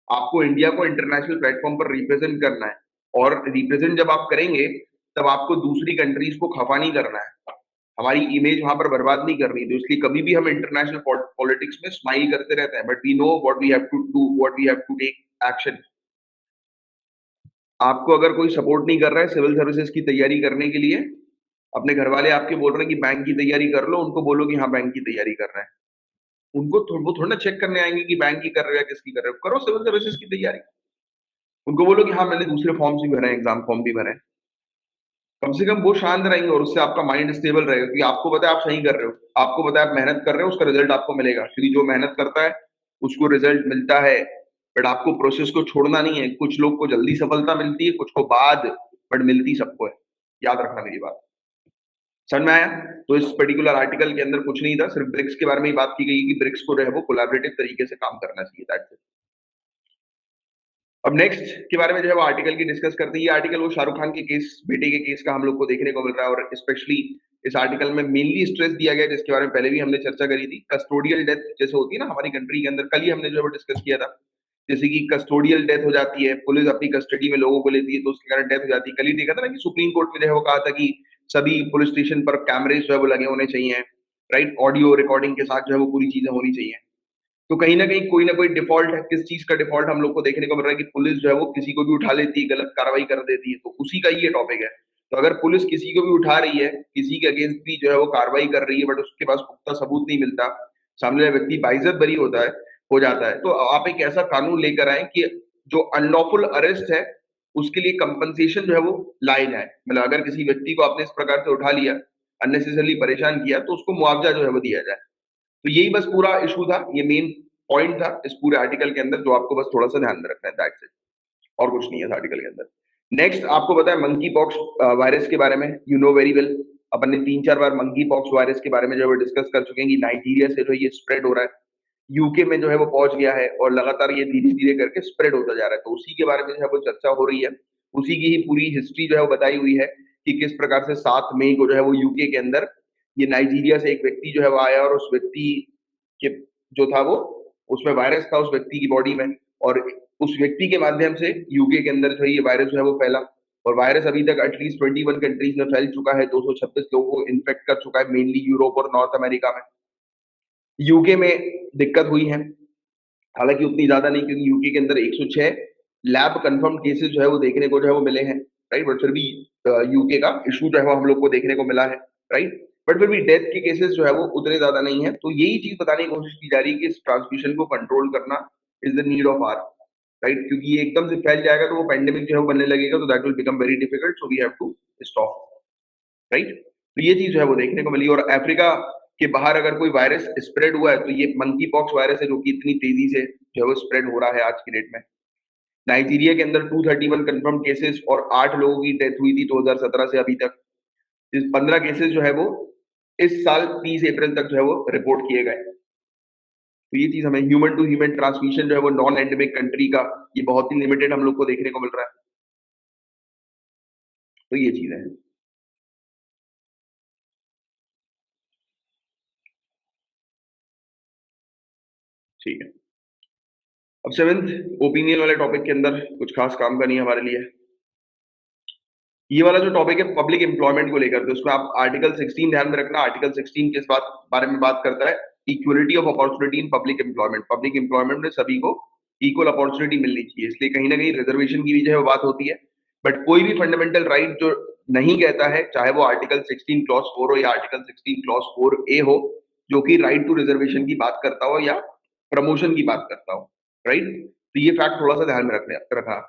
आपको इंडिया को इंटरनेशनल प्लेटफॉर्म पर रिप्रेजेंट करना है, और रिप्रेजेंट जब आप करेंगे तब आपको दूसरी कंट्रीज को खफा नहीं करना है, हमारी इमेज वहां पर बर्बाद नहीं करनी। तो इसलिए कभी भी हम इंटरनेशनल पॉलिटिक्स में स्माइल करते रहते हैं, but we know what we have to do, what we have to take action. आपको अगर कोई सपोर्ट नहीं कर रहा है सिविल सर्विसेज की तैयारी करने के लिए, अपने घर वाले आपके बोल रहे हैं कि बैंक की तैयारी कर लो, उनको बोलो कि हाँ बैंक की तैयारी कर रहे हैं। उनको वो थोड़ा ना चेक करने आएंगे कि बैंक की कर रहे हो या किसकी कर रहे हो, करो सिविल सर्विसेज की तैयारी। उनको बोलो कि हाँ मैंने दूसरे फॉर्म्स भी भरे हैं, एग्जाम फॉर्म भी भरे हैं। कम से कम वो शांत रहेंगे और उससे आपका माइंड स्टेबल रहेगा, क्योंकि आपको पता है आप सही कर रहे हो, आपको पता है आप मेहनत कर रहे हो, उसका रिजल्ट आपको मिलेगा, क्योंकि जो मेहनत करता है उसको रिजल्ट मिलता है। बट आपको प्रोसेस को छोड़ना नहीं है। कुछ लोग को जल्दी सफलता मिलती है, कुछ को बाद, बट मिलती सबको है। याद रखना मेरी बात। समझ में आया? तो इस पर्टिकुलर आर्टिकल के अंदर कुछ नहीं था, सिर्फ ब्रिक्स के बारे में ही बात की गई कि ब्रिक्स को जो है वो कोलैबोरेटिव तरीके से काम करना चाहिए, दैट्स इट। अब नेक्स्ट के बारे में जो है वो आर्टिकल की डिस्कस करते हैं। ये आर्टिकल वो शाहरुख खान के केस, बेटे के केस का हम लोग को देखने को मिल रहा है, और स्पेशली इस आर्टिकल में मेनली स्ट्रेस दिया गया, जिसके बारे में पहले भी हमने चर्चा करी थी, कस्टोडियल डेथ जैसे होती है ना हमारी कंट्री के अंदर, कल ही हमने जो है वो डिस्कस किया था। जैसे कि कस्टोडियल डेथ हो जाती है, पुलिस अपनी कस्टडी में लोगों को लेती है तो उसके कारण डेथ हो जाती है। कल ही देखा था ना कि सुप्रीम कोर्ट में जो है वो कहा था कि सभी पुलिस स्टेशन पर कैमरे जो है वो लगे होने चाहिए, राइट? ऑडियो रिकॉर्डिंग के साथ जो है वो पूरी चीजें होनी चाहिए। तो कहीं ना कोई डिफॉल्ट है, किस चीज का डिफॉल्ट हम लोग को देखने को मिल रहा है कि पुलिस जो है वो किसी को भी उठा लेती है, गलत कार्रवाई कर देती है, तो उसी का ये टॉपिक है। तो अगर पुलिस किसी को भी उठा रही है, किसी के अगेंस्ट भी जो है वो कार्रवाई कर रही है, बट उसके पास पुख्ता सबूत नहीं मिलता, सामने वाला व्यक्ति बाइज्जत बरी होता है, हो जाता है, तो आप एक ऐसा कानून लेकर आए कि जो अनलॉफुल अरेस्ट है उसके लिए कंपनसेशन जो है वो लाए जाए। मतलब अगर किसी व्यक्ति को आपने इस प्रकार से उठा लिया, अननेसेसरली परेशान किया, तो उसको मुआवजा जो है वो दिया जाए। तो यही बस पूरा इशू था, ये मेन पॉइंट था इस पूरे आर्टिकल के अंदर, जो आपको बस थोड़ा सा ध्यान में रखना है, दैट्स इट। और कुछ नहीं है इस आर्टिकल के अंदर। नेक्स्ट आपको पता है मंकी पॉक्स वायरस के बारे में, यू नो वेरी वेल। अपन ने 3-4 बार मंकी पॉक्स वायरस के बारे में जो है डिस्कस कर चुके हैं कि नाइजीरिया से जो ये स्प्रेड हो रहा है, यूके में जो है वो पहुंच गया है, और लगातार ये धीरे धीरे करके स्प्रेड होता जा रहा है। तो उसी के बारे में जो है वो चर्चा हो रही है, उसी की ही पूरी हिस्ट्री जो है वो बताई हुई है कि किस प्रकार से 7 मई को जो है वो यूके के अंदर ये नाइजीरिया से एक व्यक्ति जो है वो आया, और उस व्यक्ति के जो था वो, उसमें वायरस था उस व्यक्ति की बॉडी में, और उस व्यक्ति के माध्यम से यूके के अंदर जो है ये वायरस जो है वो फैला। और वायरस अभी तक एटलीस्ट 21 कंट्रीज में फैल चुका है, 226 लोगों को इन्फेक्ट कर चुका है, मेनली यूरोप और नॉर्थ अमेरिका में। यूके में दिक्कत हुई है, हालांकि उतनी ज्यादा नहीं, क्योंकि यूके के अंदर 106 लैब कंफर्म केसेस जो है वो देखने को जो है वो मिले हैं, राइट? बट फिर भी यूके का इशू जो है वो हम लोग को देखने को मिला है, राइट? बट फिर भी डेथ के केसेस जो है वो उतने ज्यादा नहीं है। तो यही चीज बताने की कोशिश की जा रही है कि इस ट्रांसमिशन को कंट्रोल करना is the need of hour, right? क्योंकि ये एकदम से फैल जाएगा तो वो पेंडेमिक जो है वो बनने लगेगा, तो that will become very difficult, so we have to stop, right? तो ये चीज जो है वो देखने को मिली। और अफ्रीका के बाहर अगर कोई वायरस स्प्रेड हुआ है तो ये मंकी पॉक्स वायरस है, जो कि इतनी तेजी से जो है वो स्प्रेड हो रहा है आज की डेट में। नाइजीरिया के अंदर 231 कंफर्म केसेस और 8 लोगों की डेथ हुई थी 2017 से अभी तक। इस 15 केसेस जो है वो इस साल 30 अप्रैल तक जो है वो रिपोर्ट किए गए। तो ये चीज हमें ह्यूमन टू ह्यूमन ट्रांसमिशन जो है वो नॉन एंडेमिक कंट्री का ये बहुत ही लिमिटेड हम लोग को देखने को मिल रहा है। तो ये चीज है। ठीक है, अब सेवेंथ ओपिनियन वाले टॉपिक के अंदर कुछ खास काम का नहीं है हमारे लिए। ये वाला जो टॉपिक है पब्लिक एम्प्लॉयमेंट को लेकर, तो उसमें आप आर्टिकल 16 ध्यान में रखना। आर्टिकल 16 किस बारे में बात करता है? Equality of opportunity in public employment. Public employment में सभी को इक्वल अपॉर्चुनिटी मिलनी चाहिए, इसलिए कहीं ना कहीं रिजर्वेशन की भी जो है वो बात होती है। बट कोई भी फंडामेंटल राइट जो नहीं कहता है, चाहे वो आर्टिकल 16 क्लॉज 4 हो या आर्टिकल 16 क्लॉज 4A हो, जो कि राइट टू रिजर्वेशन की बात करता हो या प्रमोशन की बात करता हो, राइट? तो ये फैक्ट थोड़ा सा ध्यान में रखा।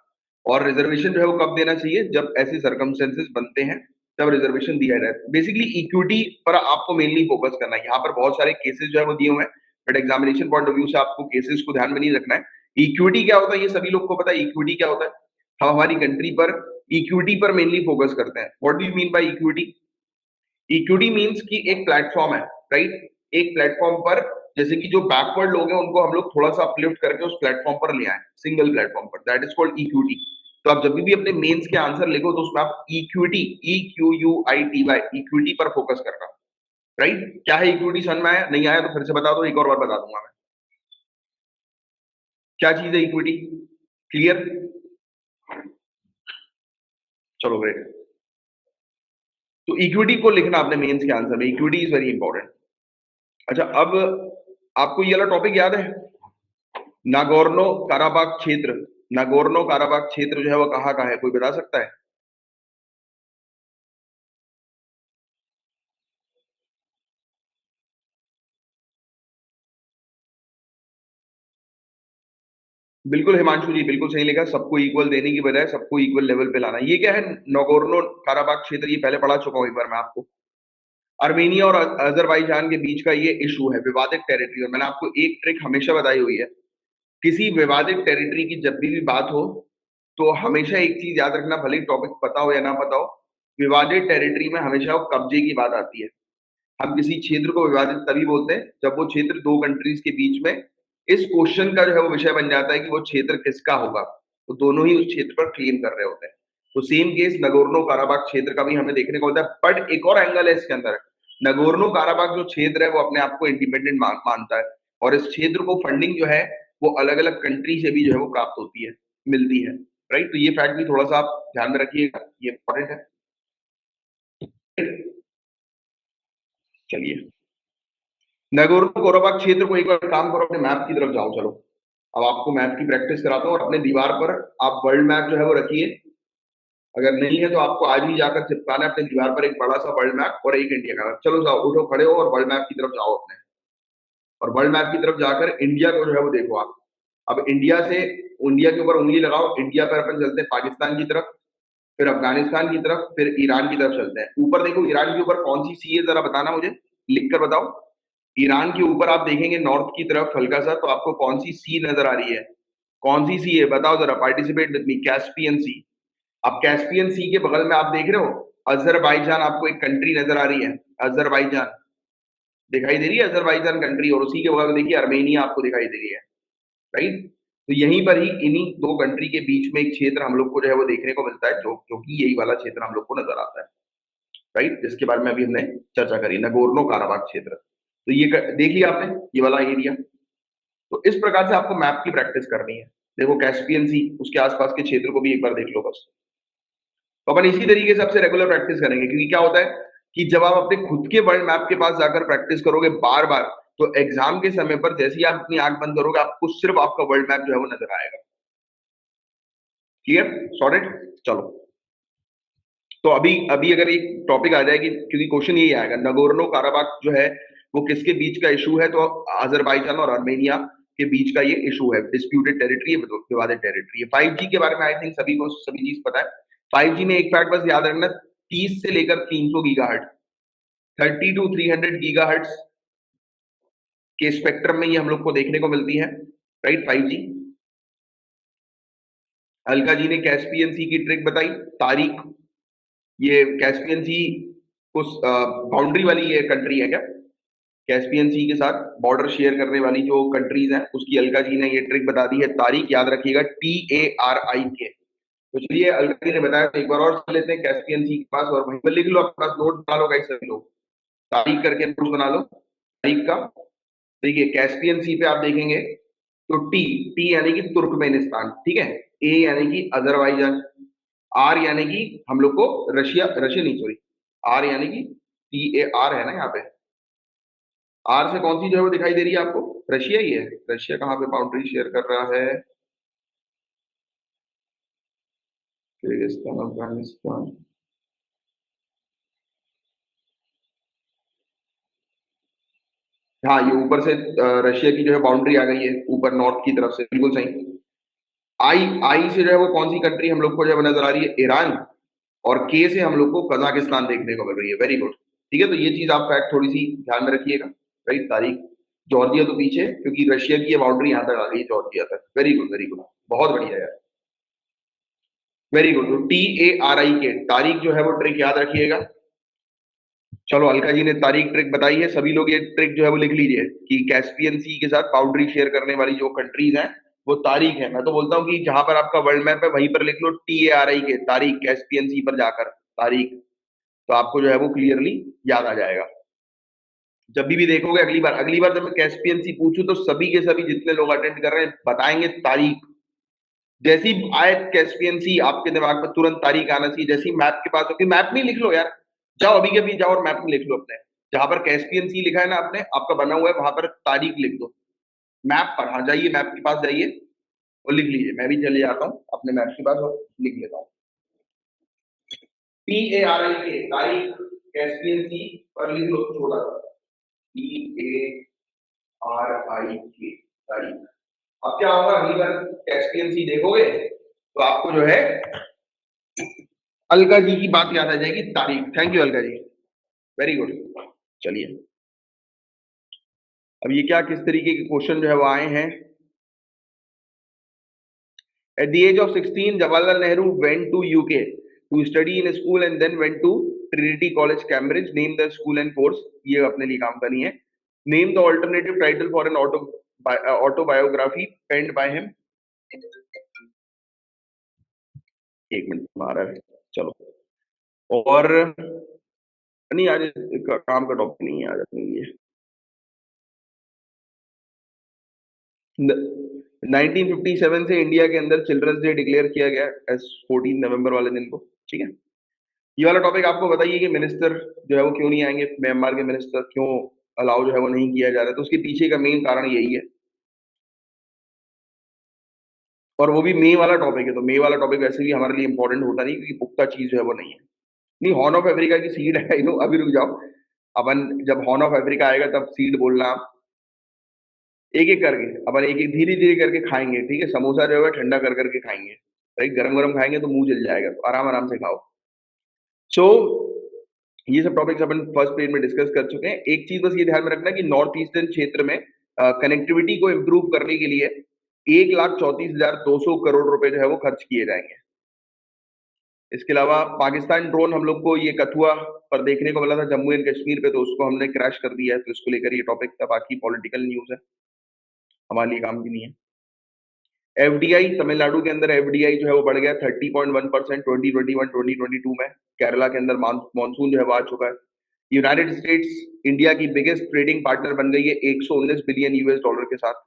और रिजर्वेशन जो है वो कब देना चाहिए? जब ऐसे सर्कमस्टेंसेस बनते हैं तब रिजर्वेशन दिया जाए। बेसिकली इक्विटी पर आपको मेनली फोकस करना है। यहाँ पर बहुत सारे केसेस जो है वो दिए हुए हैं, but examination point of view से आपको केसेस को ध्यान में नहीं रखना है। इक्विटी क्या होता है ये सभी लोग को पता है। इक्विटी क्या होता है? हम हमारी कंट्री पर इक्विटी पर मेनली फोकस करते हैं। What do you mean by equity? Equity means कि एक प्लेटफॉर्म है, राइट? एक प्लेटफॉर्म पर जैसे कि जो बैकवर्ड लोग हैं उनको हम लोग थोड़ा सा अपलिफ्ट करके उस प्लेटफॉर्म पर ले आए, सिंगल प्लेटफॉर्म पर, दैट इज कॉल्ड इक्विटी। तो आप जब भी अपने मेंस के आंसर लिखो तो उसमें आप इक्विटी, EQUITY, इक्विटी पर फोकस करना, राइट? क्या है इक्विटी? समझ में आया? नहीं आया तो फिर से बता दो, एक और बार बता दूंगा मैं। क्या चीज है इक्विटी? क्लियर? चलो ग्रेट। तो इक्विटी को लिखना आपने मेंस के आंसर में, इक्विटी इज वेरी इंपॉर्टेंट। अच्छा, अब आपको ये वाला टॉपिक याद है? नागोर्नो काराबाग क्षेत्र। नागोर्नो काराबाग क्षेत्र जो है वो कहाँ का है, कोई बता सकता है? बिल्कुल हिमांशु जी, बिल्कुल सही लिखा। सबको इक्वल देने की बजाय सबको इक्वल लेवल पे लाना, ये क्या है? नागोर्नो काराबाग क्षेत्र, ये पहले पढ़ा चुका हूं एक बार मैं आपको। आर्मेनिया और अजरबैजान के बीच का ये इशू है, विवादित टेरिटरी। और मैंने आपको एक ट्रिक हमेशा बताई हुई है, किसी विवादित टेरिटरी की जब भी बात हो तो हमेशा एक चीज याद रखना, भले टॉपिक पता हो या ना पता हो, विवादित टेरिटरी में हमेशा वो कब्जे की बात आती है। हम किसी क्षेत्र को विवादित तभी बोलते हैं जब वो क्षेत्र दो कंट्रीज के बीच में इस क्वेश्चन का जो है वो विषय बन जाता है कि वो क्षेत्र किसका होगा, तो दोनों ही उस क्षेत्र पर क्लेम कर रहे होते हैं। तो सेम केस नगोर्नो काराबाग क्षेत्र का भी हमें देखने को मिलता है। बट एक और एंगल है इसके अंदर, नगोर्नो काराबाग जो क्षेत्र है वो अपने आप को इंडिपेंडेंट मानता है, और इस क्षेत्र को फंडिंग जो है वो अलग अलग कंट्री से भी जो है वो प्राप्त होती है, मिलती है, राइट? तो ये फैक्ट भी थोड़ा सा आप ध्यान में रखिएगा, ये इंपॉर्टेंट है। चलिए, नगोर्नो कोराबाग क्षेत्र को एक बार काम करो, अपने मैप की तरफ जाओ। चलो, अब आपको मैप की प्रैक्टिस कराता हूँ, और अपने दीवार पर आप वर्ल्ड मैप जो है वो रखिए। अगर नहीं है तो आपको आज ही जाकर चिपकाना है अपने दीवार पर एक बड़ा सा वर्ल्ड मैप और एक इंडिया का मैप। चलो जाओ, उठो, खड़े हो और वर्ल्ड मैप की तरफ जाओ अपने। और वर्ल्ड मैप की तरफ जाकर इंडिया को जो है वो देखो आप। अब इंडिया के ऊपर उंगली लगाओ। इंडिया पर अपन चलते हैं पाकिस्तान की तरफ, फिर अफगानिस्तान की तरफ, फिर ईरान की तरफ चलते हैं। ऊपर देखो, ईरान के ऊपर कौन सी सी है, जरा बताना मुझे, लिख कर बताओ। ईरान के ऊपर आप देखेंगे नॉर्थ की तरफ हल्का सा, तो आपको कौन सी सी नजर आ रही है? कौन सी सी है बताओ जरा, पार्टिसिपेट विद मी। कैस्पियन सी। अब कैस्पियन सी के बगल में आप देख रहे हो अजरबैजान, आपको एक कंट्री नजर आ रही है, अजरबैजान दिखाई दे रही है, अजरबैजान कंट्री। और उसी के बगल में देखिए अर्मेनिया आपको दिखाई दे रही है, राइट? तो यहीं पर ही इन्हीं दो कंट्री के बीच में एक क्षेत्र हम लोग को जो है वो देखने को मिलता है, जो कि यही वाला क्षेत्र हम लोग को नजर आता है, राइट? जिसके बारे में अभी हमने चर्चा करी, नगोर्नो काराबाग क्षेत्र। तो ये देख लिया आपने, ये वाला एरिया। तो इस प्रकार से आपको मैप की प्रैक्टिस करनी है। देखो कैस्पियन सी, उसके आसपास के क्षेत्र को भी एक बार देख लो बस। तो अपन इसी तरीके से आपसे रेगुलर प्रैक्टिस करेंगे, क्योंकि क्या होता है कि जब आप अपने खुद के वर्ल्ड मैप के पास जाकर प्रैक्टिस करोगे बार बार, तो एग्जाम के समय पर जैसे ही आप अपनी आंख बंद करोगे, आपको सिर्फ आपका वर्ल्ड मैप जो है वो नजर आएगा। क्लियर? सॉर्टेड? चलो, तो अभी अभी अगर एक टॉपिक आ जाए कि, क्योंकि क्वेश्चन यही आएगा, नगोर्नो काराबाग जो है वो किसके बीच का इशू है, तो अजरबैजान और आर्मेनिया के बीच का ये इशू है, डिस्प्यूटेड टेरिटरी है, विवादित टेरिटरी है। 5G के बारे में आई थिंक सभी को सभी चीज पता है। 5G में एक फैक्ट बस याद रखना, 30 से लेकर 300 गीगाहर्ट्ज, 30 टू 300 गीगाहर्ट्ज के स्पेक्ट्रम में ये हम लोग को देखने को मिलती है, राइट। 5G। अलका जी ने कैस्पियन सी की ट्रिक बताई, तारीख, ये कैस्पियन सी उस बाउंड्री वाली ये कंट्री है क्या? कैस्पियन सी के साथ बॉर्डर शेयर करने वाली जो कंट्रीज हैं, उसकी अलका जी ने ये ट्रिक बता दी है। तारीख याद रखिएगा, TARIK। तो चलिए, अलका जी ने बताया, तो एक बार और चल लेते हैं कैस्पियन सी के पास, और वहीं पर लिख लो, अपने पास नोट बना लो गाइस सभी लोग, तारीख करके नोट बना लो तारीख का। देखिए कैस्पियन सी पे आप देखेंगे तो टी, टी यानी कि तुर्कमेनिस्तान, ठीक है। ए यानी कि अजरबैजान, आर यानी कि हम लोग को रशिया, रशिया नहीं सॉरी, आर यानी कि TAR है ना यहाँ पे। आर से कौन सी जो है वो दिखाई दे रही है आपको? रशिया ही है। रशिया कहाँ पे बाउंड्री शेयर कर रहा है? किर्गिस्तान, अफगानिस्तान, हाँ, ये ऊपर से रशिया की जो है बाउंड्री आ गई है ऊपर नॉर्थ की तरफ से, बिल्कुल सही। आई, आई से जो है वो कौन सी कंट्री हम लोग को जो है नजर आ रही है? ईरान। और के से हम लोग को कजाकिस्तान देखने को मिल रही है। वेरी गुड, ठीक है। तो ये चीज आप फैक्ट थोड़ी सी ध्यान में रखिएगा, राइट। तारीख, जॉर्जिया तो पीछे, क्योंकि रशिया की ये बाउंड्री यहाँ तक आ गई है, जॉर्जिया तक। वेरी गुड, वेरी गुड, बहुत बढ़िया यार, वेरी गुड। तो TARIK, तारीख जो है वो ट्रिक याद रखिएगा। चलो, अलका जी ने तारीख ट्रिक बताई है, सभी लोग ये ट्रिक जो है वो लिख लीजिए कि कैस्पियन सी के साथ बाउंड्री शेयर करने वाली जो कंट्रीज हैं वो तारीख है। मैं तो बोलता हूँ कि जहां पर आपका वर्ल्ड मैप है वहीं पर लिख लो TARIK, तारीख, कैस्पियन सी पर जाकर तारीख, तो आपको जो है वो क्लियरली याद आ जाएगा। जब भी देखोगे, अगली बार जब मैं कैस्पियन सी पूछूं तो सभी के सभी जितने लोग अटेंड कर रहे हैं बताएंगे तारीख। जैसी आए कैस्पियन सी आपके दिमाग में तुरंत तारीख आना चाहिए। जैसी मैप के पास होगी, मैप नहीं लिख लो यार, जाओ अभी के अभी जाओ और मैप में लिख लो अपने, जहां पर कैस्पियन सी लिखा है ना आपने, आपका बना हुआ है, वहां पर तारीख लिख दो मैप पर। हाँ, जाइए मैप के पास जाइए और लिख लीजिए। मैं भी चले जाता हूँ अपने मैप के पास और लिख लेता हूँ TARIK, तारीख, कैस्पियन सी पर लिख लो छोटा सा, TARIK, तारीख। अब क्या होगा, अगली बार कैस्पियन सी देखोगे तो आपको जो है अलका जी की बात याद आ जाएगी, तारीख। Thank you Alka ji, very good. चलिए, अब ये क्या, किस तरीके के क्वेश्चन जो है वो आए हैं। At the age of 16 Jawaharlal Nehru went to UK to study in school and then went to Trinity College Cambridge. Name the school and course, ये अपने लिए काम करनी है। Name the alternative title for an autobiography penned by him. एक minute आ रहा है, चलो। और नहीं, आज काम का टॉपिक नहीं है आज अपने लिए। 1957 से इंडिया के अंदर चिल्ड्रंस डे डिक्लेयर किया गया एज 14 नवंबर वाले दिन को, ठीक है। ये वाला टॉपिक आपको बताइए कि मिनिस्टर जो है वो क्यों नहीं आएंगे, म्यांमार के मिनिस्टर क्यों अलाउ जो है वो नहीं किया जा रहा है, तो उसके पीछे का मेन कारण यही है। और वो भी मई वाला टॉपिक है, तो मई वाला टॉपिक वैसे भी हमारे लिए इंपॉर्टेंट होता नहीं, क्योंकि पुख्ता चीज जो है वो नहीं है। नहीं, हॉर्न ऑफ अफ्रीका की सीड है, नो अभी रुक जाओ। अपन जब हॉर्न ऑफ अफ्रीका आएगा तब सीड बोलना आप। एक एक करके अपन एक एक धीरे धीरे करके खाएंगे, ठीक है। समोसा जो है ठंडा कर करके खाएंगे, राइट। गरम गरम खाएंगे तो मुंह जल जाएगा, तो आराम आराम से खाओ। सो ये सब टॉपिक्स अपन फर्स्ट पीरियड में डिस्कस कर चुके हैं। एक चीज बस ये ध्यान में रखना कि नॉर्थ ईस्टर्न क्षेत्र में कनेक्टिविटी को इम्प्रूव करने के लिए 1,34,200 करोड़ रुपए जो है वो खर्च किए जाएंगे। इसके अलावा पाकिस्तान ड्रोन हम लोग को ये कथुआ पर देखने को मिला था, जम्मू एंड कश्मीर पे, तो उसको हमने क्रैश कर दिया है, तो इसको लेकर ये टॉपिक था। बाकी पॉलिटिकल न्यूज है, हमारे लिए काम की नहीं है। FDI, तमिलनाडु के अंदर FDI जो है वो बढ़ गया 30.1% 2021-2022 में। केरला के अंदर मानसून जो है वो आ चुका है। यूनाइटेड स्टेट्स इंडिया की बिगेस्ट ट्रेडिंग पार्टनर बन गई है 119 बिलियन US डॉलर के साथ।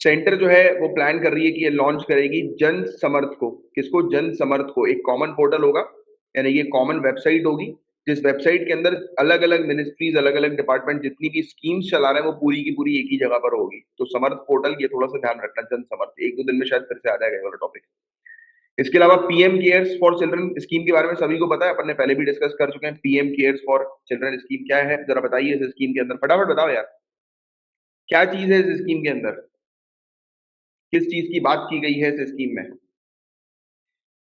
सेंटर जो है वो प्लान कर रही है कि ये लॉन्च करेगी जन समर्थ को। किसको? जन समर्थ को। एक कॉमन पोर्टल होगा, यानी ये कॉमन वेबसाइट होगी, जिस वेबसाइट के अंदर अलग अलग मिनिस्ट्रीज, अलग अलग डिपार्टमेंट जितनी भी स्कीम्स चला रहे हैं वो पूरी की पूरी एक ही जगह पर होगी। तो समर्थ पोर्टल, ये थोड़ा सा ध्यान रखना। जन समर्थ, एक दो दिन में शायद फिर से आ जाएगा ये वाला टॉपिक। इसके अलावा PM cares for children scheme के बारे में सभी को पता है, अपन ने पहले भी डिस्कस कर चुके हैं। PM cares for children scheme क्या है, जरा बताइए इस स्कीम के अंदर, फटाफट बताओ यार। क्या चीज है इस स्कीम के अंदर, किस चीज की बात की गई है इस स्कीम में?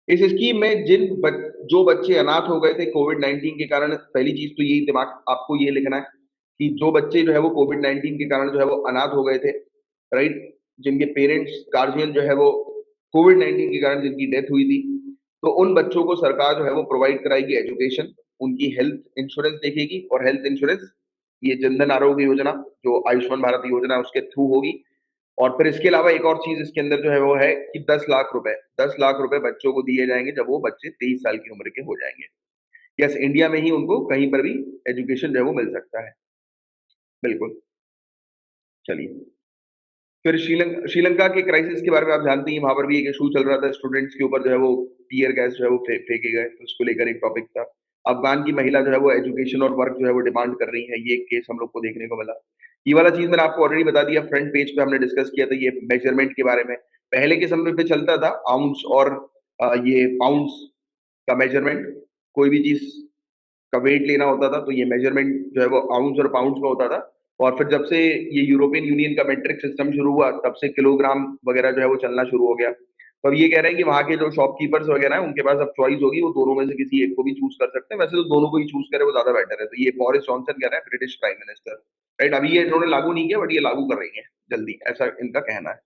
इस स्कीम में जो बच्चे अनाथ हो गए थे कोविड 19 के कारण, पहली चीज तो यही दिमाग आपको ये लिखना है कि जो बच्चे जो है वो कोविड 19 के कारण जो है वो अनाथ हो गए थे, राइट, जिनके पेरेंट्स गार्जियन जो है वो कोविड 19 के कारण जिनकी डेथ हुई थी, तो उन बच्चों को सरकार जो है वो प्रोवाइड कराएगी एजुकेशन, उनकी हेल्थ इंश्योरेंस देखेगी, और हेल्थ इंश्योरेंस ये जनधन आरोग्य योजना जो आयुष्मान भारत योजना है उसके थ्रू होगी। और फिर इसके अलावा एक और चीज इसके अंदर जो है वो है कि 10 लाख रुपए, 10 लाख रुपए बच्चों को दिए जाएंगे जब वो बच्चे 23 साल की उम्र के हो जाएंगे। यस, इंडिया में ही उनको कहीं पर भी एजुकेशन जो है वो मिल सकता है। बिल्कुल। चलिए, फिर श्रीलंका के क्राइसिस के बारे में आप जानते हैं, वहां पर भी एक इशू चल रहा था, स्टूडेंट्स के ऊपर जो है वो टीयर गैस जो है वो फेंके गए, तो उसको लेकर एक टॉपिक था। अफगान की महिला जो है वो एजुकेशन और वर्क जो है वो डिमांड कर रही है, ये एक केस हम लोग को देखने को मिला। ये वाला चीज मैंने आपको ऑलरेडी बता दिया, फ्रंट पेज पे हमने डिस्कस किया था ये मेजरमेंट के बारे में। पहले के समय पे चलता था आउंस और ये पाउंड्स का मेजरमेंट, कोई भी चीज का वेट लेना होता था तो ये मेजरमेंट जो है वो आउंस और पाउंड्स में होता था। और फिर जब से ये यूरोपियन यूनियन का मेट्रिक सिस्टम शुरू हुआ तब से किलोग्राम वगैरह जो है वो चलना शुरू हो गया। तो अब ये कह रहे हैं कि वहां के जो शॉपकीपर्स वगैरह हैं उनके पास अब चॉइस होगी, वो दोनों में से किसी एक को भी चूज कर सकते हैं, वैसे तो दोनों को ही चूज करे वो ज्यादा बेटर है। तो ये बोरिस जॉनसन कह रहे हैं, ब्रिटिश प्राइम मिनिस्टर, राइट। अभी ये इन्होंने लागू नहीं किया बट ये लागू कर रही है जल्दी, ऐसा इनका कहना है।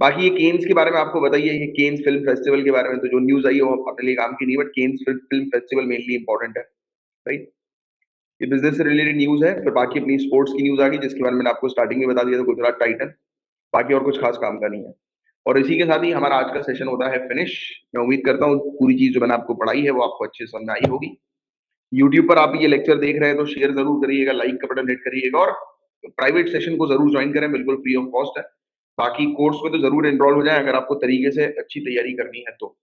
बाकी ये केन्स के बारे में आपको बताइए, ये केन्स फिल्म फेस्टिवल के बारे में तो जो न्यूज आई है वो अपने लिए काम की नहीं, but Cannes film festival mainly important है, राइट। ये बिजनेस से रिलेटेड न्यूज है। फिर बाकी अपनी स्पोर्ट्स की न्यूज आ गई जिसके बारे में मैंने आपको स्टार्टिंग में बता दिया था, गुजरात टाइटन। बाकी और कुछ खास काम का नहीं है। और इसी के साथ ही हमारा आज का सेशन होता है फिनिश। मैं उम्मीद करता हूँ पूरी चीज जो मैंने आपको पढ़ाई है वो आपको अच्छे से समझ में आई होगी। यूट्यूब पर आप ये लेक्चर देख रहे हैं तो शेयर जरूर करिएगा, लाइक का बटन हिट करिएगा, और प्राइवेट सेशन को जरूर ज्वाइन करें, बिल्कुल फ्री ऑफ कॉस्ट है। बाकी कोर्स में तो जरूर एनरोल हो जाए अगर आपको तरीके से अच्छी तैयारी करनी है तो।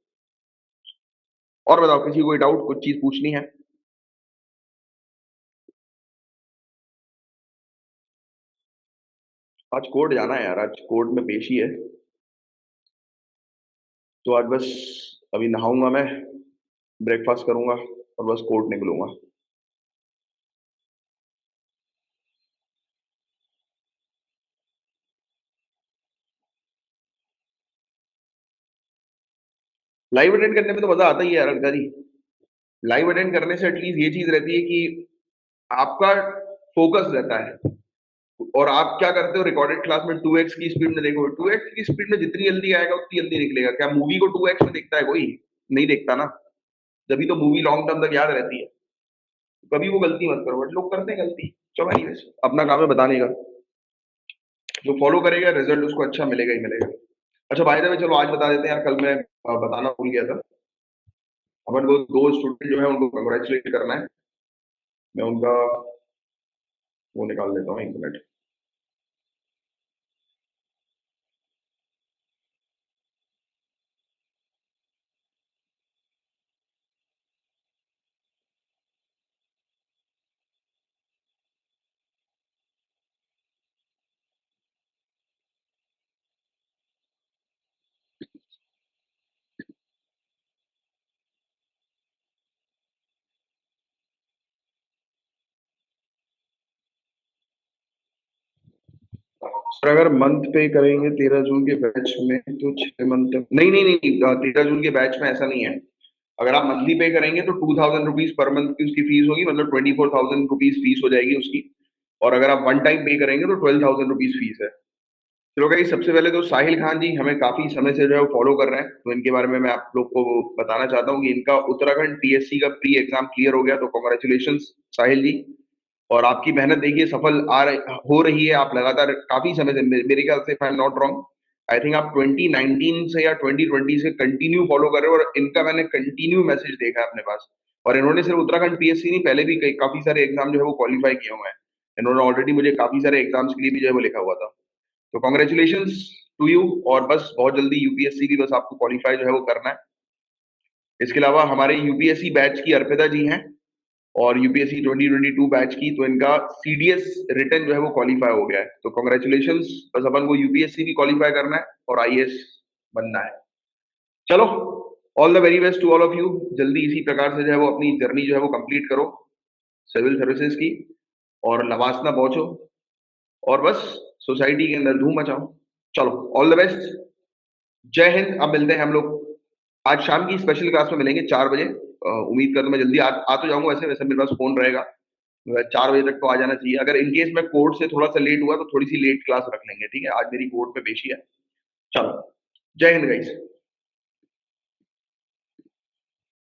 और बताओ, किसी को कोई डाउट, कुछ चीज पूछनी है? आज कोर्ट जाना है यार, आज कोर्ट में पेशी है, तो आज बस अभी नहाऊंगा मैं, ब्रेकफास्ट करूंगा और बस कोर्ट निकलूंगा। लाइव अटेंड करने में तो मजा आता ही है यार अंका जी। लाइव अटेंड करने से एटलीस्ट ये चीज रहती है कि आपका फोकस रहता है, और आप क्या करते हो, रिकॉर्डेड क्लास में 2x की स्पीड में देखो, 2x की स्पीड में जितनी जल्दी आएगा उतनी जल्दी निकलेगा। क्या मूवी को 2x में देखता है कोई? नहीं देखता ना। जब तो मूवी लॉन्ग टर्म तक याद रहती है। कभी वो गलती मत करो, बट लोग करते हैं गलती। चलो एनीवेज, अपना काम है बताने का, जो फॉलो करेगा रिजल्ट उसको अच्छा मिलेगा ही मिलेगा। अच्छा बाय द वे, चलो आज बता देते हैं यार, कल मैं बताना भूल गया था। अपन को दो स्टूडेंट जो है उनको कंग्रेचुलेट करना है। मैं उनका वो निकाल लेता हूँ, 1 मिनट। सर अगर मंथ पे करेंगे 13 जून के बैच में तो 6 मंथ तक, नहीं नहीं नहीं, 13 जून के बैच में ऐसा नहीं है। अगर आप मंथली पे करेंगे तो 2,000 रुपीज पर मंथ की उसकी फीस होगी, मतलब 24,000 रुपीज फीस हो जाएगी उसकी। और अगर आप वन टाइम पे करेंगे तो 12,000 रुपीज फीस है। चलो गाइस, सबसे पहले तो साहिल खान जी हमें काफी समय से जो है फॉलो कर रहे हैं, तो इनके बारे में मैं आप लोग को बताना चाहता हूँ कि इनका उत्तराखंड पीएससी का प्री एग्जाम क्लियर हो गया, तो कॉन्ग्रेचुलेशन साहिल जी। और आपकी मेहनत देखिए सफल हो रही है। आप लगातार काफी समय से, मेरे ख्याल से, if I am not wrong, I think आप 2019 से या 2020 से कंटिन्यू फॉलो कर रहे हो, और इनका मैंने कंटिन्यू मैसेज देखा है अपने पास। और इन्होंने सिर्फ उत्तराखंड पीएससी नहीं, पहले भी काफी सारे एग्जाम जो है वो क्वालिफाई किए हुए हैं। इन्होंने ऑलरेडी मुझे काफी सारे एग्जाम्स के लिए भी जो है वो लिखा हुआ था। तो कॉन्ग्रेचुलेशन टू यू, और बस बहुत जल्दी यूपीएससी भी बस आपको क्वालिफाई जो है वो करना है। इसके अलावा हमारे यूपीएससी बैच की अर्पिता जी हैं, और यूपीएससी 2022 बैच की, तो इनका सीडीएस रिटर्न जो है वो क्वालिफाई हो गया है। तो कॉन्ग्रेचुलेशंस, बस अपन को यूपीएससी भी क्वालिफाई करना है और आईएएस बनना है। चलो, all the very best to all of you. जल्दी इसी प्रकार से जो है वो अपनी जर्नी जो है वो कंप्लीट करो सिविल सर्विसेज की, और नवासना पहुंचो। और बस सोसाइटी के अंदर धूम मचाओ। चलो, ऑल द बेस्ट। जय हिंद। अब मिलते हैं हम लोग आज शाम की स्पेशल क्लास में मिलेंगे 4 बजे। उम्मीद करता हूँ मैं जल्दी आ तो जाऊँगा, वैसे वैसे मेरे पास फ़ोन रहेगा। 4 बजे तक तो आ जाना चाहिए। अगर इन केस मैं कोर्ट से थोड़ा-सा लेट हुआ तो थोड़ी-सी लेट क्लास रख लेंगे, ठीक है? आज मेरी कोर्ट में पेशी है। चलो, जय हिंद गाइज़।